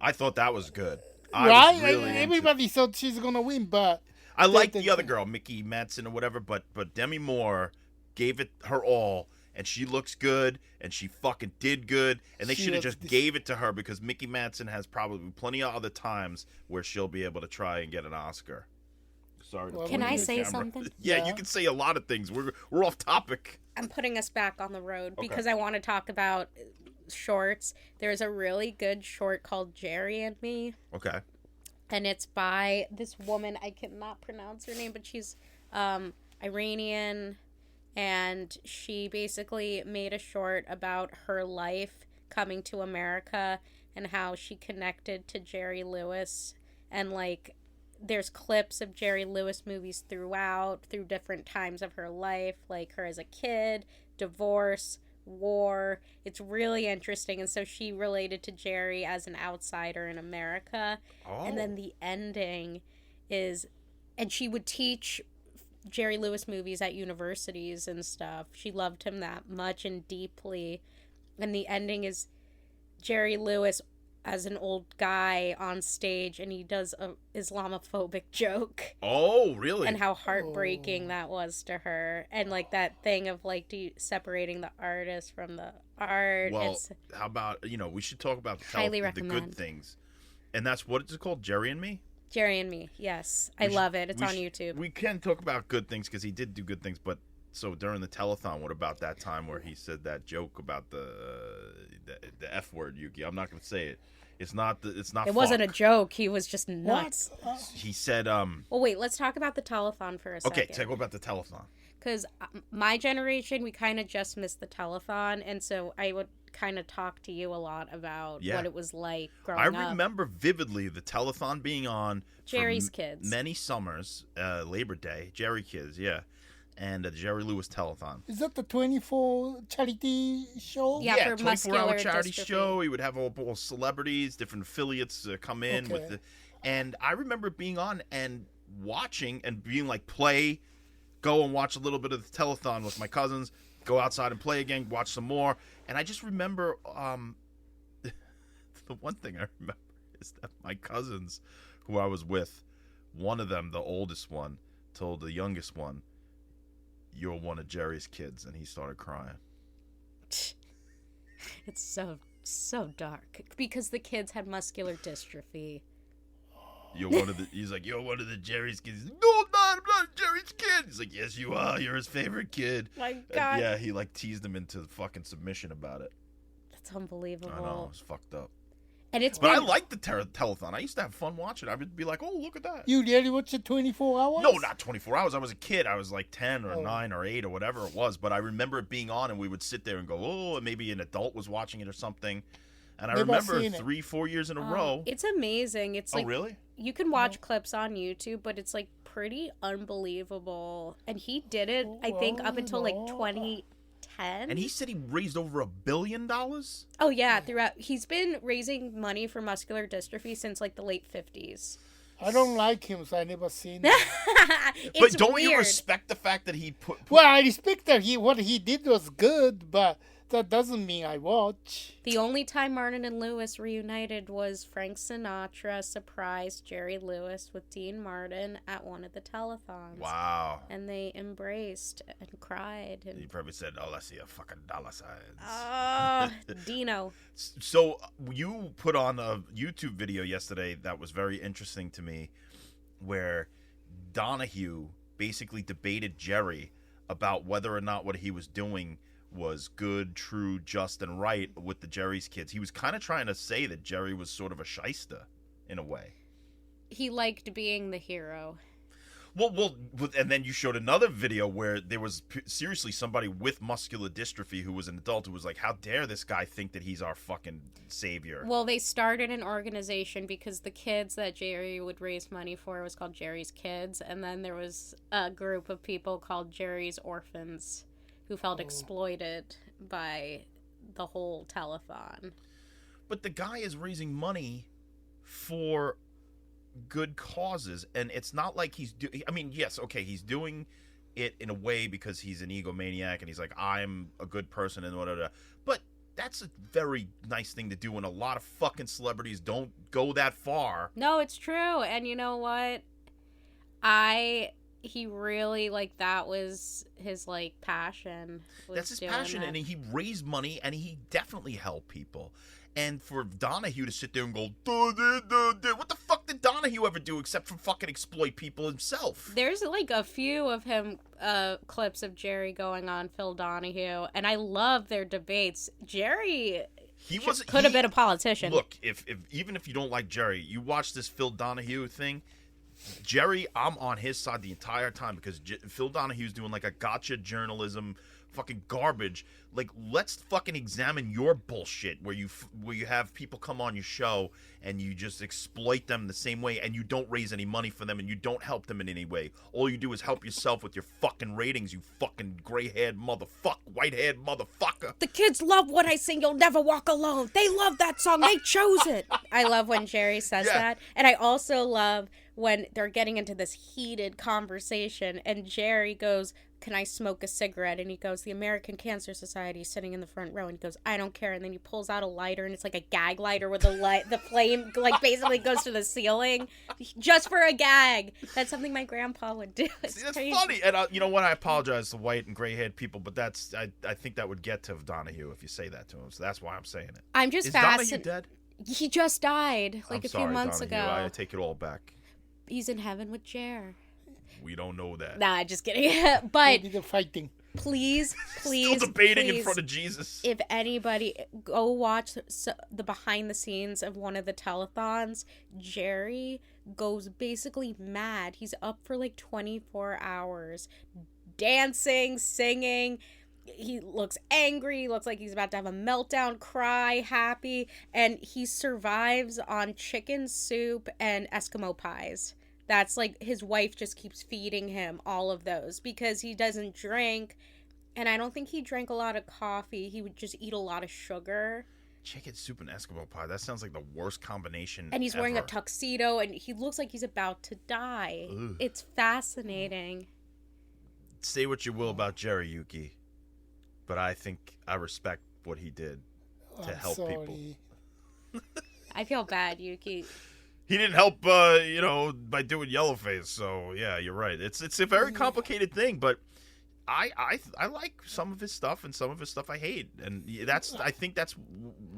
I thought that was good. I
Right?
was really into-
Everybody thought she's gonna win, but
I like
the-
the other girl, Mickey Madsen or whatever, but Demi Moore gave it her all, and she looks good, and she fucking did good, and they
She
should have
was
just gave it to her because Mickey Madsen has probably plenty of other times where she'll be able to try and get an Oscar. Sorry. To
Well,
Can
point
I
at the
say
camera.
something?
Yeah,
Yeah.
you can say a lot of things. We're off topic.
I'm putting us back on the road
Okay.
because I want to talk about shorts. There's a really good short called Jerry and Me,
Okay.
and it's by this woman. I cannot pronounce her name, but she's Iranian, and she basically made a short about her life coming to America and how she connected to Jerry Lewis, and like there's clips of Jerry Lewis movies through different times of her life, like her as a kid, divorce, war. It's really interesting, and so she related to Jerry as an outsider in America.
Oh.
And then the ending is, and she would teach Jerry Lewis movies at universities and stuff. She loved him that much and deeply. And the ending is Jerry Lewis as an old guy on stage, and he does a Islamophobic joke.
Oh, really?
And how heartbreaking that was to her. And like that thing of like separating the artist from the art.
Well,
It's
how about, we should talk about
Highly
the good
recommend.
things. And that's, what is it called? Jerry and Me?
Jerry and Me. Yes. I
We should-
love it. It's
we
on
should-
YouTube.
We can talk about good things because he did do good things, but so during the telethon, what about that time where he said that joke about the F word, Yuki? I'm not going to say it. It's not.
It wasn't a joke. He was just nuts.
What?
He said.
Well, wait. Let's talk about the telethon for a second.
Okay, talk about the telethon.
Because my generation, we kind of just missed the telethon, and so I would kind of talk to you a lot about
Yeah.
what it was like growing
I
up.
remember vividly the telethon being on for
Jerry's Kids.
many summers, Labor Day, Jerry Kids, yeah, and the Jerry Lewis telethon.
Is that the 24 charity show?
Yeah, for
24-hour
muscular
charity
dystrophy.
show. He would have all celebrities, different affiliates come in with
Okay.
the, and I remember being on and watching and being like, go and watch a little bit of the telethon with my cousins, go outside and play again, watch some more, and I just remember the one thing I remember is that my cousins, who I was with, one of them, the oldest one, told the youngest one, "You're one of Jerry's kids," and he started crying.
It's so dark because the kids had muscular dystrophy.
He's like, "You're one of the Jerry's kids." He's like, "No, I'm not Jerry's kid." He's like, "Yes, you are. You're his favorite kid."
My
And
God,
yeah, he like teased him into fucking submission about it.
that's unbelievable.
I know, it's fucked up.
And it's
But I
been,
liked the telethon. I used to have fun watching. I would be like, "Oh, look at that."
You really watch it 24 hours?
No, not 24 hours. I was a kid. I was like 10 or
Oh.
9 or 8 or whatever it was. But I remember it being on, and we would sit there and go, "Oh," and maybe an adult was watching it or something. And I
Never
remember
seen it.
3-4 years in a row.
It's amazing. It's
Oh,
like
really?
you can watch clips on YouTube, but it's like pretty unbelievable. And he did it, I think, up until like
Well,
2010.
And he said he raised over $1 billion?
Oh yeah, throughout he's been raising money for muscular dystrophy since like the late 50s.
I don't like him, so I never seen him.
It's
But don't
weird.
you respect the fact that he put
Well, I respect that what he did was good, but that doesn't mean I watch.
The only time Martin and Lewis reunited was Frank Sinatra surprised Jerry Lewis with Dean Martin at one of the telethons.
Wow.
And they embraced and cried.
He
And
probably said, "Oh, let's see a fucking dollar signs."
Dino.
So you put on a YouTube video yesterday that was very interesting to me, where Donahue basically debated Jerry about whether or not what he was doing was good, true, just, and right with the Jerry's Kids. He was kind of trying to say that Jerry was sort of a shyster in a way.
He liked being the hero.
Well, and then you showed another video where there was seriously somebody with muscular dystrophy who was an adult who was like, "How dare this guy think that he's our fucking savior?"
Well, they started an organization because the kids that Jerry would raise money for was called Jerry's Kids. And then there was a group of people called Jerry's Orphans who felt exploited by the whole telethon.
But the guy is raising money for good causes, and it's not like he's I mean, yes, okay, he's doing it in a way because he's an egomaniac and he's like, "I'm a good person," and whatever. But that's a very nice thing to do, and a lot of fucking celebrities don't go that far.
No, it's true. And you know what? he really, like, that was his, like, passion.
That's his passion, and he raised money, and he definitely helped people. And for Donahue to sit there and go, duh, duh, duh, duh, what the fuck did Donahue ever do except for fucking exploit people himself?
There's, like, a few of him clips of Jerry going on Phil Donahue, and I love their debates. Jerry could have been a politician.
Look, if even if you don't like Jerry, you watch this Phil Donahue thing, Jerry, I'm on his side the entire time because Phil Donahue's doing like a gotcha journalism, fucking garbage. Like, let's fucking examine your bullshit where you have people come on your show and you just exploit them the same way, and you don't raise any money for them, and you don't help them in any way. All you do is help yourself with your fucking ratings, you fucking gray-haired white-haired motherfucker.
The kids love when I sing You'll Never Walk Alone. They love that song. They chose it. I love when Jerry says that. And I also love when they're getting into this heated conversation and Jerry goes, can I smoke a cigarette? And he goes, the American Cancer Society is sitting in the front row. And he goes, I don't care. And then he pulls out a lighter, and it's like a gag lighter where the flame like basically goes to the ceiling just for a gag. That's something my grandpa would do.
See, that's funny. And you know what? I apologize to white and gray-haired people, but I think that would get to Donahue if you say that to him. So that's why I'm saying it.
I'm just
Is
fascinated.
Donahue dead?
He just died like
I'm
a
sorry,
few months
Donahue.
ago.
I take it all back.
He's in heaven with Jer.
We don't know that.
Nah, just kidding. But
Maybe they're fighting.
please,
Still debating in front of Jesus.
If anybody, go watch the behind the scenes of one of the telethons. Jerry goes basically mad. He's up for like 24 hours, dancing, singing. He looks angry. He looks like he's about to have a meltdown, cry, happy. And he survives on chicken soup and Eskimo pies. That's like, his wife just keeps feeding him all of those because he doesn't drink. And I don't think he drank a lot of coffee. He would just eat a lot of sugar.
Chicken soup and Eskimo pie. That sounds like the worst combination
And he's
ever.
wearing a tuxedo and he looks like he's about to die.
Ugh.
It's fascinating.
Say what you will about Jerry, Yuki, but I think I respect what he did to help people.
I feel bad, Yuki.
He didn't help, by doing Yellowface. So yeah, you're right. It's a very complicated thing, but I like some of his stuff, and some of his stuff I hate, and I think that's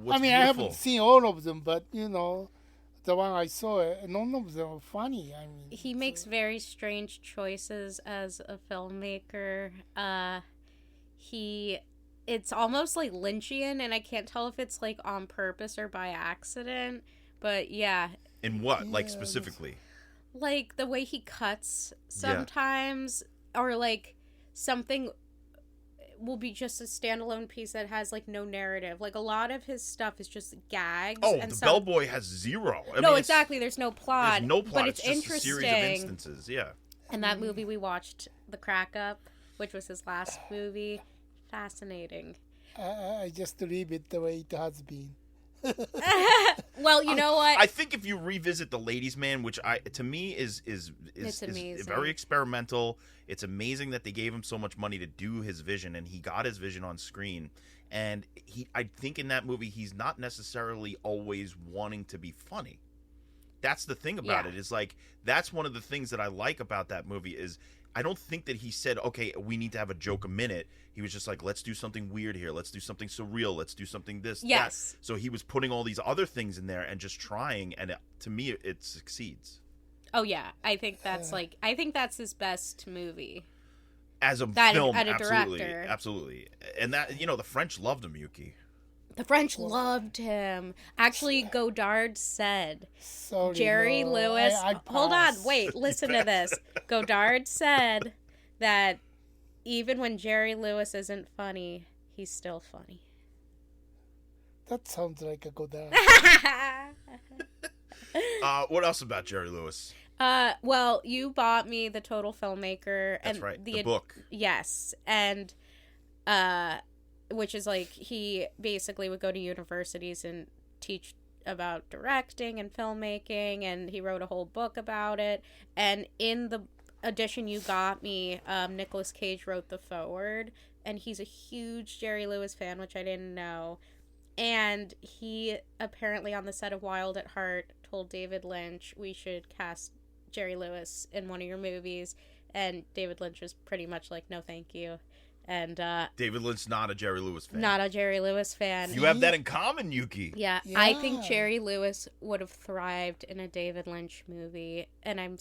what's
I
beautiful.
I haven't seen all of them, but the one I saw, none of them are funny.
He makes very strange choices as a filmmaker. It's almost like Lynchian, and I can't tell if it's like on purpose or by accident. But yeah.
In what? Like specifically?
Like the way he cuts sometimes, or like something will be just a standalone piece that has like no narrative. Like a lot of his stuff is just gags.
Oh, the Bellboy has zero.
Exactly. There's no plot.
There's no plot.
But it's
just
interesting.
a series of instances. Yeah.
And that movie we watched, The Crack Up, which was his last movie, fascinating.
I just leave it the way it has been.
Well, you know what?
I think if you revisit The Ladies' Man, which to me is very experimental. It's amazing that they gave him so much money to do his vision, and he got his vision on screen. And I think in that movie, he's not necessarily always wanting to be funny. That's the thing about it. Is like, that's one of the things that I like about that movie is I don't think that he said, okay, we need to have a joke a minute. He was just like, let's do something weird here. Let's do something surreal. Let's do something this,
yes.
that. So he was putting all these other things in there and just trying, and to me, it succeeds.
Oh yeah, I think that's his best movie.
As a film,
as a
absolutely,
director.
Absolutely. And that, the French loved him, Yuki.
The French loved him. Actually, Godard said, Jerry Lewis... Hold on, wait, listen to this. Godard said that even when Jerry Lewis isn't funny, he's still funny.
That sounds like a Godard.
What else about Jerry Lewis?
Well, you bought me The Total Filmmaker.
That's right, the book.
Yes, and... which is like he basically would go to universities and teach about directing and filmmaking, and he wrote a whole book about it. And in the edition you got me, Nicolas Cage wrote the foreword, and he's a huge Jerry Lewis fan, which I didn't know. And he apparently on the set of Wild at Heart told David Lynch, we should cast Jerry Lewis in one of your movies. And David Lynch was pretty much like, no, thank you. And
David Lynch, not a Jerry Lewis fan.
not a Jerry Lewis fan.
You have that in common, Yuki.
Yeah, I think Jerry Lewis would have thrived in a David Lynch movie. And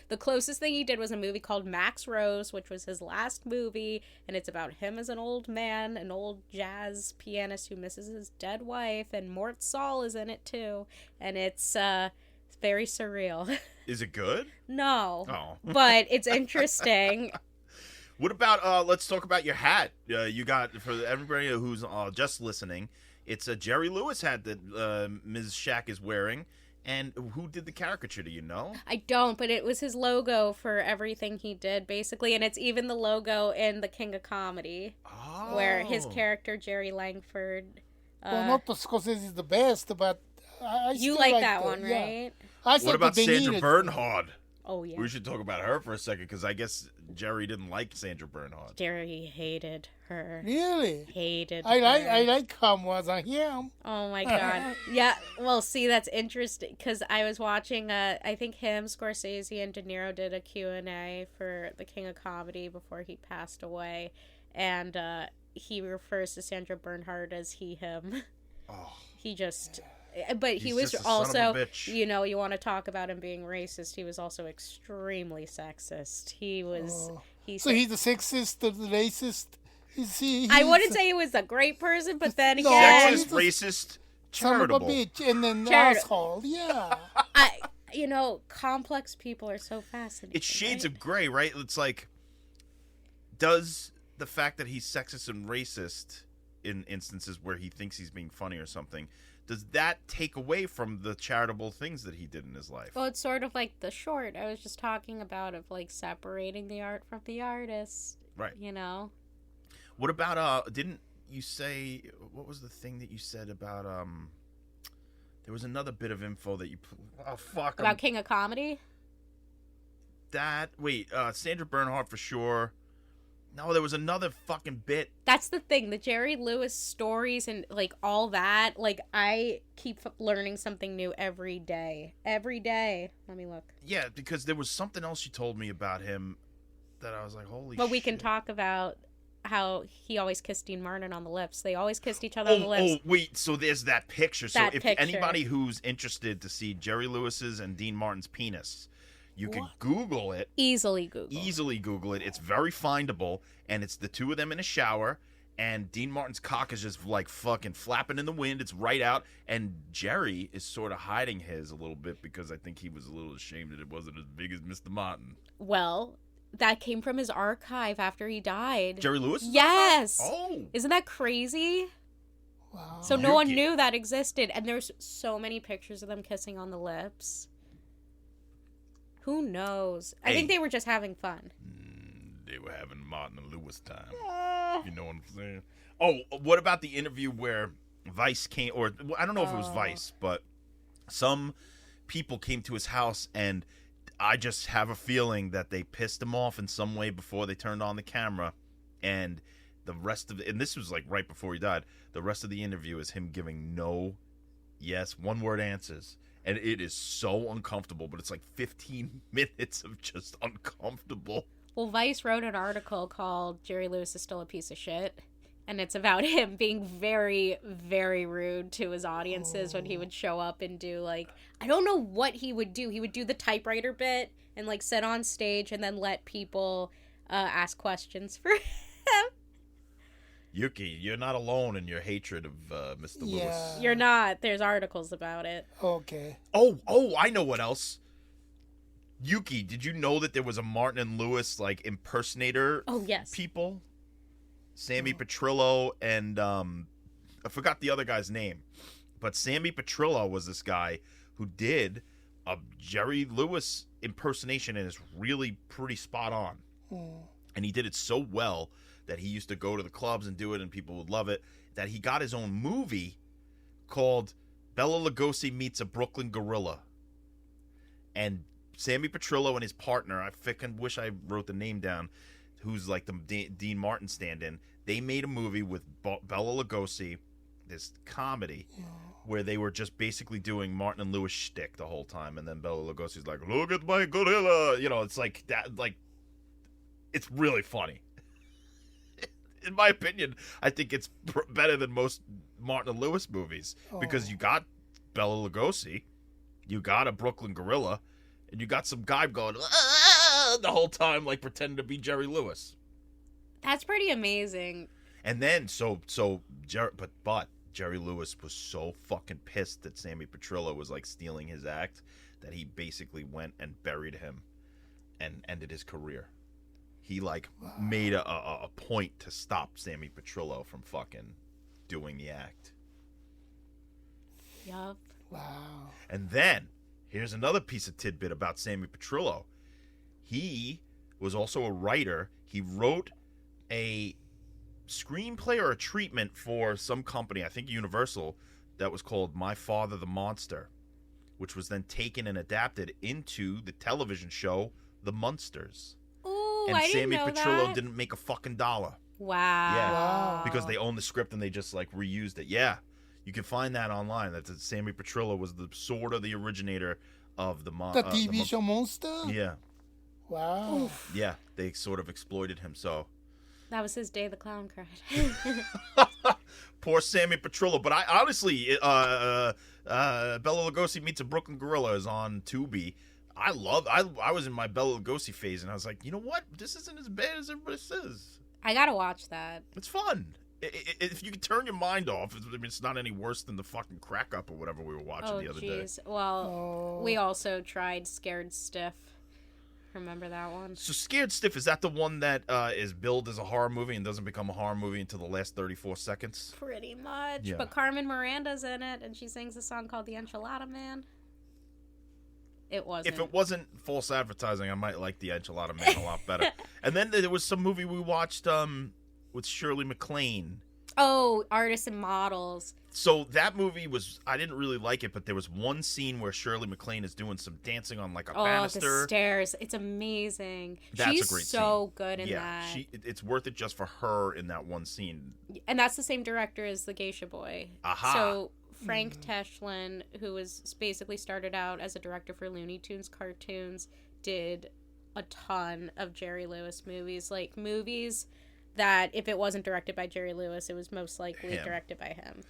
the closest thing he did was a movie called Max Rose, which was his last movie. And it's about him as an old man, an old jazz pianist who misses his dead wife. And Mort Saul is in it too. And it's very surreal.
Is it good?
No.
Oh.
But it's interesting.
What about, let's talk about your hat. You got, for everybody who's just listening, it's a Jerry Lewis hat that Ms. Schack is wearing. And who did the caricature, do you know?
I don't, but it was his logo for everything he did, basically. And it's even the logo in The King of Comedy, where his character, Jerry Langford...
well, not that Scorsese is the best, but I
you
still
like that one,
yeah.
right?
What about Sandra Bernhard?
Oh, yeah.
We should talk about her for a second, because I guess Jerry didn't like Sandra Bernhard.
Jerry hated her.
Really?
Hated
I
her.
like her more than him.
Oh, my God. Yeah, well, see, that's interesting, because I was watching, I think him, Scorsese, and De Niro did a Q&A for The King of Comedy before he passed away, and he refers to Sandra Bernhard as he, him.
Oh.
He just... But he
He's
was
just a
also,
son of a bitch.
you know, you want to talk about him being racist. He was also extremely sexist. He was,
So he's a sexist, the racist.
I wouldn't say he was a great person, but then
No,
again,
Sexist, racist,
son of a
charitable.
bitch, and then asshole. Yeah.
complex people are so fascinating.
It's shades
right?
of gray, right? It's like, does the fact that he's sexist and racist in instances where he thinks he's being funny or something, does that take away from the charitable things that he did in his life?
Well, it's sort of like the short I was just talking about of like separating the art from the artist.
Right.
You know?
What about, didn't you say, what was the thing that you said about, there was another bit of info that you,
About King of Comedy?
Sandra Bernhard for sure. No, there was another fucking bit.
That's the thing. The Jerry Lewis stories and, like, all that. Like, I keep learning something new every day. Every day. Let me look.
Yeah, because there was something else you told me about him that I was like, holy shit.
But we can talk about how he always kissed Dean Martin on the lips. They always kissed each other on the lips.
Oh, wait. So there's that picture. So
That
if
picture.
anybody who's interested to see Jerry Lewis's and Dean Martin's penis, you can Google it.
Easily Google.
Easily Google it. It's very findable, and it's the two of them in a shower, and Dean Martin's cock is just like fucking flapping in the wind. It's right out, and Jerry is sort of hiding his a little bit because I think he was a little ashamed that it wasn't as big as Mr. Martin.
Well, that came from his archive after he died.
Jerry Lewis?
Yes.
Oh.
Isn't that crazy?
Wow.
So no one
Yuki.
knew that existed, and there's so many pictures of them kissing on the lips. Who knows? I think they were just having fun.
They were having Martin and Lewis time. You know what I'm saying? Oh, what about the interview where Vice came, or I don't know if it was Vice, but some people came to his house, and I just have a feeling that they pissed him off in some way before they turned on the camera, and the rest of it, and this was like right before he died, the rest of the interview is him giving no yes, one-word answers. And it is so uncomfortable, but it's like 15 minutes of just uncomfortable.
Well, Vice wrote an article called Jerry Lewis is Still a Piece of Shit. And it's about him being very, very rude to his audiences when he would show up and do, like, I don't know what he would do. He would do the typewriter bit and, like, sit on stage and then let people ask questions for him.
Yuki, you're not alone in your hatred of Mr. Lewis.
You're not. There's articles about it.
Okay.
Oh, I know what else. Yuki, did you know that there was a Martin and Lewis, like, impersonator people? Sammy Petrillo and, I forgot the other guy's name. But Sammy Petrillo was this guy who did a Jerry Lewis impersonation and is really pretty spot on. And he did it so well that he used to go to the clubs and do it and people would love it, that he got his own movie called Bela Lugosi Meets a Brooklyn Gorilla. And Sammy Petrillo and his partner, I fucking wish I wrote the name down, who's like the Dean Martin stand-in, they made a movie with Bela Lugosi, this comedy, where they were just basically doing Martin and Lewis shtick the whole time, and then Bela Lugosi's like, look at my gorilla, you know, it's like that, like, It's really funny. In my opinion, I think it's better than most Martin and Lewis movies because you got Bela Lugosi, you got a Brooklyn gorilla, and you got some guy going the whole time like pretending to be Jerry Lewis.
That's pretty amazing.
And then but Jerry Lewis was so fucking pissed that Sammy Petrillo was like stealing his act that he basically went and buried him and ended his career. He like made a point to stop Sammy Petrillo from fucking doing the act.
Yup.
Wow.
And then here's another piece of tidbit about Sammy Petrillo. He was also a writer. He wrote a screenplay or a treatment for some company, I think Universal, that was called My Father the Monster, which was then taken and adapted into the television show The Munsters.
Ooh,
And
I didn't
Sammy
know
Petrillo
that.
didn't make a fucking dollar.
Wow.
Yeah.
Wow.
Because they owned the script and they just like reused it. Yeah. You can find that online. That Sammy Petrillo was the sort of the originator of the
TV show Monster?
Yeah.
Wow.
Yeah. They sort of exploited him. So
That was his day the clown cried.
poor Sammy Petrillo. But I honestly, Bela Lugosi Meets a Brooklyn Gorilla is on Tubi. I was in my Bela Lugosi phase, and I was like, you know what? This isn't as bad as everybody says.
I gotta watch that.
It's fun. If you can turn your mind off, it's not any worse than the fucking Crack Up or whatever we were watching the other day.
Well, we also tried Scared Stiff. Remember that one?
So Scared Stiff, is that the one that is billed as a horror movie and doesn't become a horror movie until the last 34 seconds?
Pretty much.
Yeah.
But Carmen Miranda's in it, and she sings a song called The Enchilada Man. It wasn't.
If it wasn't false advertising, I might like The Enchilada Man a lot better. And then there was some movie we watched with Shirley MacLaine.
Oh, Artists and Models.
So that movie I didn't really like it, but there was one scene where Shirley MacLaine is doing some dancing on like a banister.
The stairs. It's amazing.
That's
She's
a great
so
scene.
good in
Yeah,
that.
it's worth it just for her in that one scene.
And that's the same director as The Geisha Boy.
Aha.
So Frank Teschlin, who was basically started out as a director for Looney Tunes cartoons, did a ton of Jerry Lewis movies. Like movies that if it wasn't directed by Jerry Lewis, it was most likely directed by him.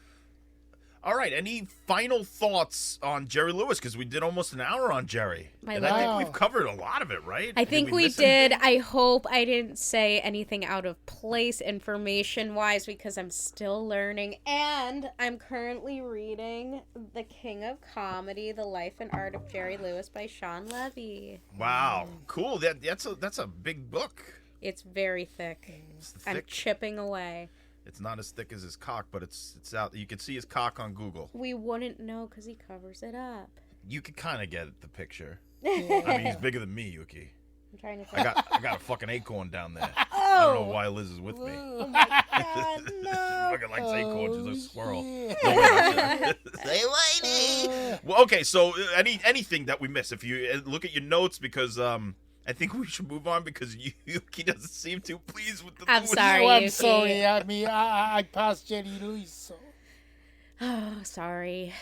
All right, any final thoughts on Jerry Lewis? Because we did almost an hour on Jerry. I think we've covered a lot of it, right?
I think we did. I hope I didn't say anything out of place information-wise because I'm still learning. And I'm currently reading The King of Comedy, The Life and Art of Jerry Lewis by Sean Levy.
Wow, cool. That's a big book.
It's very thick. I'm chipping away.
It's not as thick as his cock, but it's out. You can see his cock on Google.
We wouldn't know because he covers it up.
You could kind of get the picture. I mean, he's bigger than me, Yuki.
I'm trying to think.
I got a fucking acorn down there.
Oh!
I don't know why Liz is with me.
Oh my God, no.
Fucking likes acorns. She's a squirrel.
Yeah.
Say whitey. Well, okay. So anything that we miss, if you look at your notes, because I think we should move on because Yuki doesn't seem too pleased with the
I'm
Lewis.
sorry.
Oh, I'm
Yuki.
sorry. I mean, I passed Jerry Lewis, so.
Oh, sorry.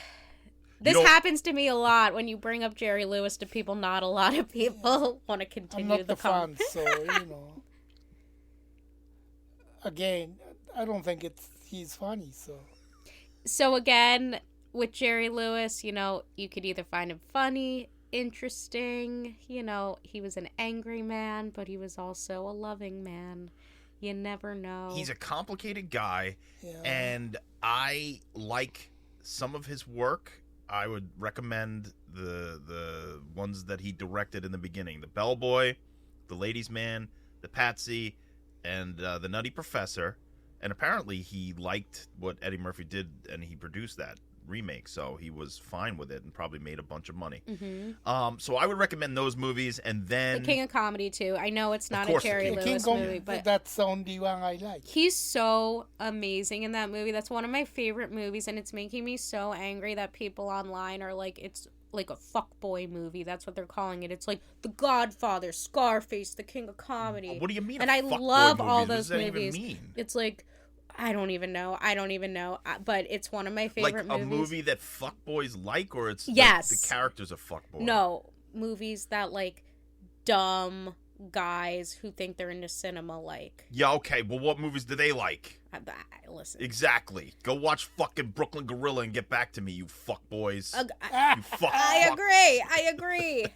This happens to me a lot when you bring up Jerry Lewis to people. Not a lot of people want to continue
I'm not
the
the fan, so, Again, I don't think he's funny, so.
So again, with Jerry Lewis, you could either find him funny, interesting, he was an angry man, but he was also a loving man. You never know.
He's a complicated guy,
Yeah.
and I like some of his work. I would recommend the ones that he directed in the beginning: The Bellboy, The Ladies' Man, The Patsy, and The Nutty Professor. And apparently he liked what Eddie Murphy did, and he produced that remake, so he was fine with it and probably made a bunch of money.
Mm-hmm.
So I would recommend those movies, and then
The King of Comedy too. I know it's not a Jerry Lewis movie, but
that's the only one I like.
he's so amazing in that movie. That's one of my favorite movies, and it's making me so angry that people online are like, it's like a fuckboy movie. That's what they're calling it. It's like The Godfather, Scarface, The King of Comedy.
What do you mean?
And
a
I
fuckboy
love
movie?
all
What
those
does that even
movies.
mean?
It's like, I don't even know, but it's one of my favorite
like a
movies.
movie that fuckboys like, or it's
Yes.
the characters of fuckboy?
No, movies that like dumb guys who think they're into cinema like.
Yeah, okay. Well, what movies do they like?
Listen.
Exactly. Go watch fucking Brooklyn Gorilla and get back to me, you fuckboys. You fuck.
I agree.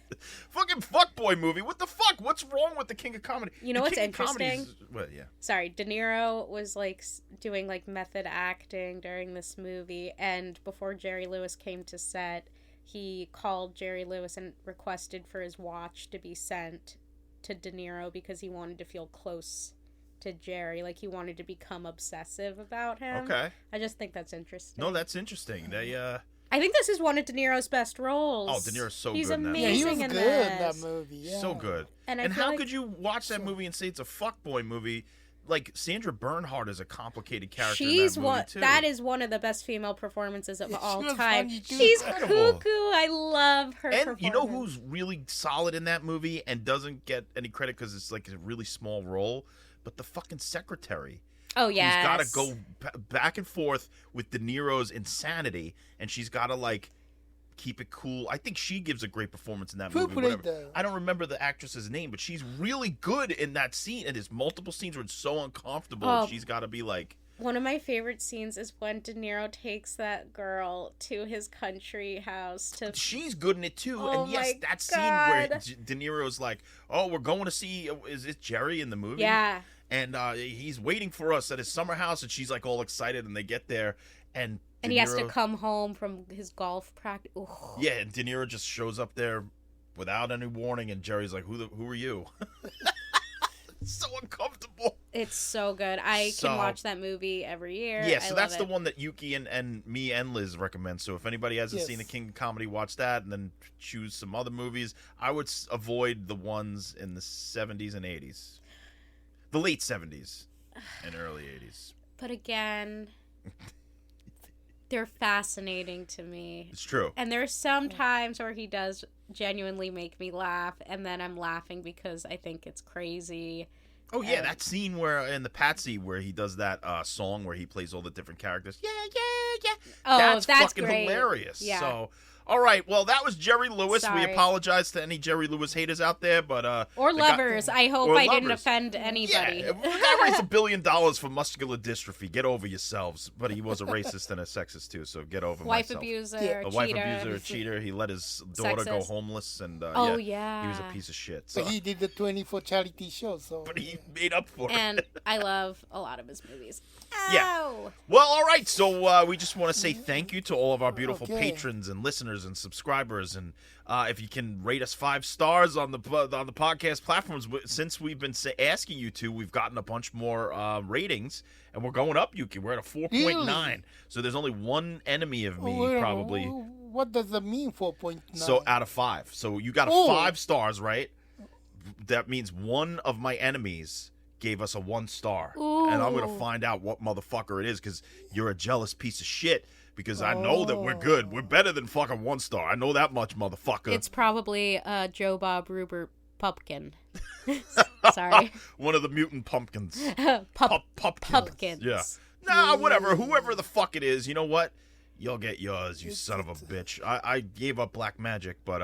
Fucking fuckboy movie. What the fuck? What's wrong with the King of Comedy?
You know
The
what's
King of Comedy
interesting?
Well, yeah.
Sorry, De Niro was like doing like method acting during this movie, and before Jerry Lewis came to set, he called Jerry Lewis and requested for his watch to be sent to De Niro because he wanted to feel close to Jerry, like he wanted to become obsessive about him.
Okay.
I just think that's interesting.
No, that's interesting. They
I think this is one of De Niro's best roles.
Oh, De Niro's so
He's
good in that movie.
Yeah, he was
amazing
good
in
in that
this.
movie. Yeah.
So good.
And
And
I feel
how
like-
could you watch that movie and say it's a fuckboy movie? Like Sandra Bernhard is a complicated character
She's
in that movie
one.
too.
That is one of the best female performances of
Yeah,
all
she was
time.
funny, too.
She's
Incredible.
cuckoo. I love her.
And you know
performance.
who's really solid in that movie and doesn't get any credit because it's like a really small role? But the fucking secretary.
Oh yeah.
Who's got to go back and forth with De Niro's insanity, and she's got to like keep it cool. I think she gives a great performance in that
Who
movie.
played
whatever.
the-
I don't remember the actress's name, but she's really good in that scene. And there's multiple scenes where it's so uncomfortable.
Oh.
She's got to be like.
One of my favorite scenes is when De Niro takes that girl to his country house to.
She's good in it too,
Oh
and yes,
my
that scene where
God.
De Niro's like, "Oh, we're going to see." Is it Jerry in the movie?
Yeah.
And he's waiting for us at his summer house, and she's like all excited, and they get there, and
And
De
he has to
Niro-
come home from his golf practice.
Yeah, and De Niro just shows up there without any warning, and Jerry's like, "Who are you?" It's so uncomfortable.
It's so good. I
So-
can watch that movie every year.
Yeah,
I
so
love
that's the
it.
one that Yuki and me and Liz recommend. So if anybody hasn't
Yes.
seen the King of Comedy, watch that, and then choose some other movies. I would avoid the ones in the 70s and 80s, the late 70s and early 80s.
But again, they're fascinating to me.
It's true.
And there's some times where he does genuinely make me laugh, and then I'm laughing because I think it's crazy.
Oh yeah, that scene where in the Patsy where he does that song where he plays all the different characters. Yeah.
Oh,
that's fucking
great.
hilarious.
Yeah.
So, all right, well that was Jerry Lewis. We
Sorry.
apologize to any Jerry Lewis haters out there, but
Or
the guy-
lovers. I hope
or
I didn't
lovers.
offend anybody.
Yeah, the guy raised $1 billion for muscular dystrophy. Get over yourselves. But he was a racist and a sexist too, so get over
Wife
myself.
abuser,
Yeah.
A wife
cheater.
abuser, a cheater. He let his daughter go
Sexist.
homeless, and
Oh,
yeah, he was a
yeah.
piece of shit. So,
But he did the 24 charity show, so.
but he made up for it.
And I love a lot of his movies.
Yeah.
Ow!
Well, all right. So we just want to say thank you to all of our beautiful
Okay.
patrons and listeners and subscribers, and if you can rate us 5 stars on the podcast platforms. Since we've been asking you to, we've gotten a bunch more ratings, and we're going up, Yuki. We're at a 4.9.
Really?
So there's only one enemy of me,
Wait,
probably.
What does that mean, 4.9?
So out of 5. So you got a
Oh.
5 stars, right? That means one of my enemies gave us a 1 star. And I'm going to
Ooh.
find out what motherfucker it is, because you're a jealous piece of shit. Because I know that we're good. We're better than fucking 1 star. I know that much, motherfucker.
It's probably Joe Bob Ruber Pumpkin. Sorry.
One of the mutant pumpkins. Pumpkins.
Pumpkins.
Yeah. Nah, whatever. Whoever the fuck it is, you know what? You'll get yours, you son of a bitch. I gave up black magic, but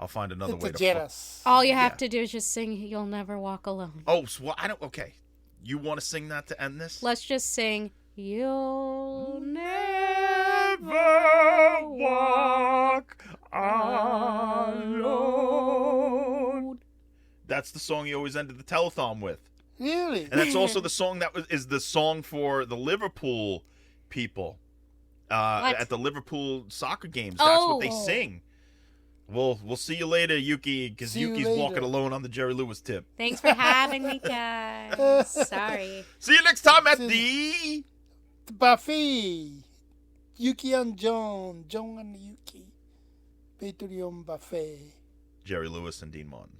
I'll find another
It's
way
a
to
jealous.
All you have
Yeah.
to do is just sing You'll Never Walk Alone.
Oh, so I don't. Okay. You want to sing that to end this?
Let's just sing You'll Never
walk alone. That's the song you always ended the telethon with.
Really?
And that's also the song that is the song for the Liverpool people at the Liverpool soccer games. That's what they
Oh.
sing. We'll see you later, Yuki, because
See you
Yuki's
later.
walking alone on the Jerry Lewis tip.
Thanks for having me, guys. Sorry.
See you next time at the...
Buffet. Yuki and John. John and Yuki. Patreon buffet.
Jerry Lewis and Dean Martin.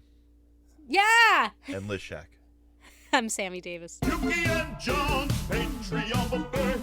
Yeah!
And Liz Schack.
I'm Sammy Davis.
Yuki and John's Patreon buffet.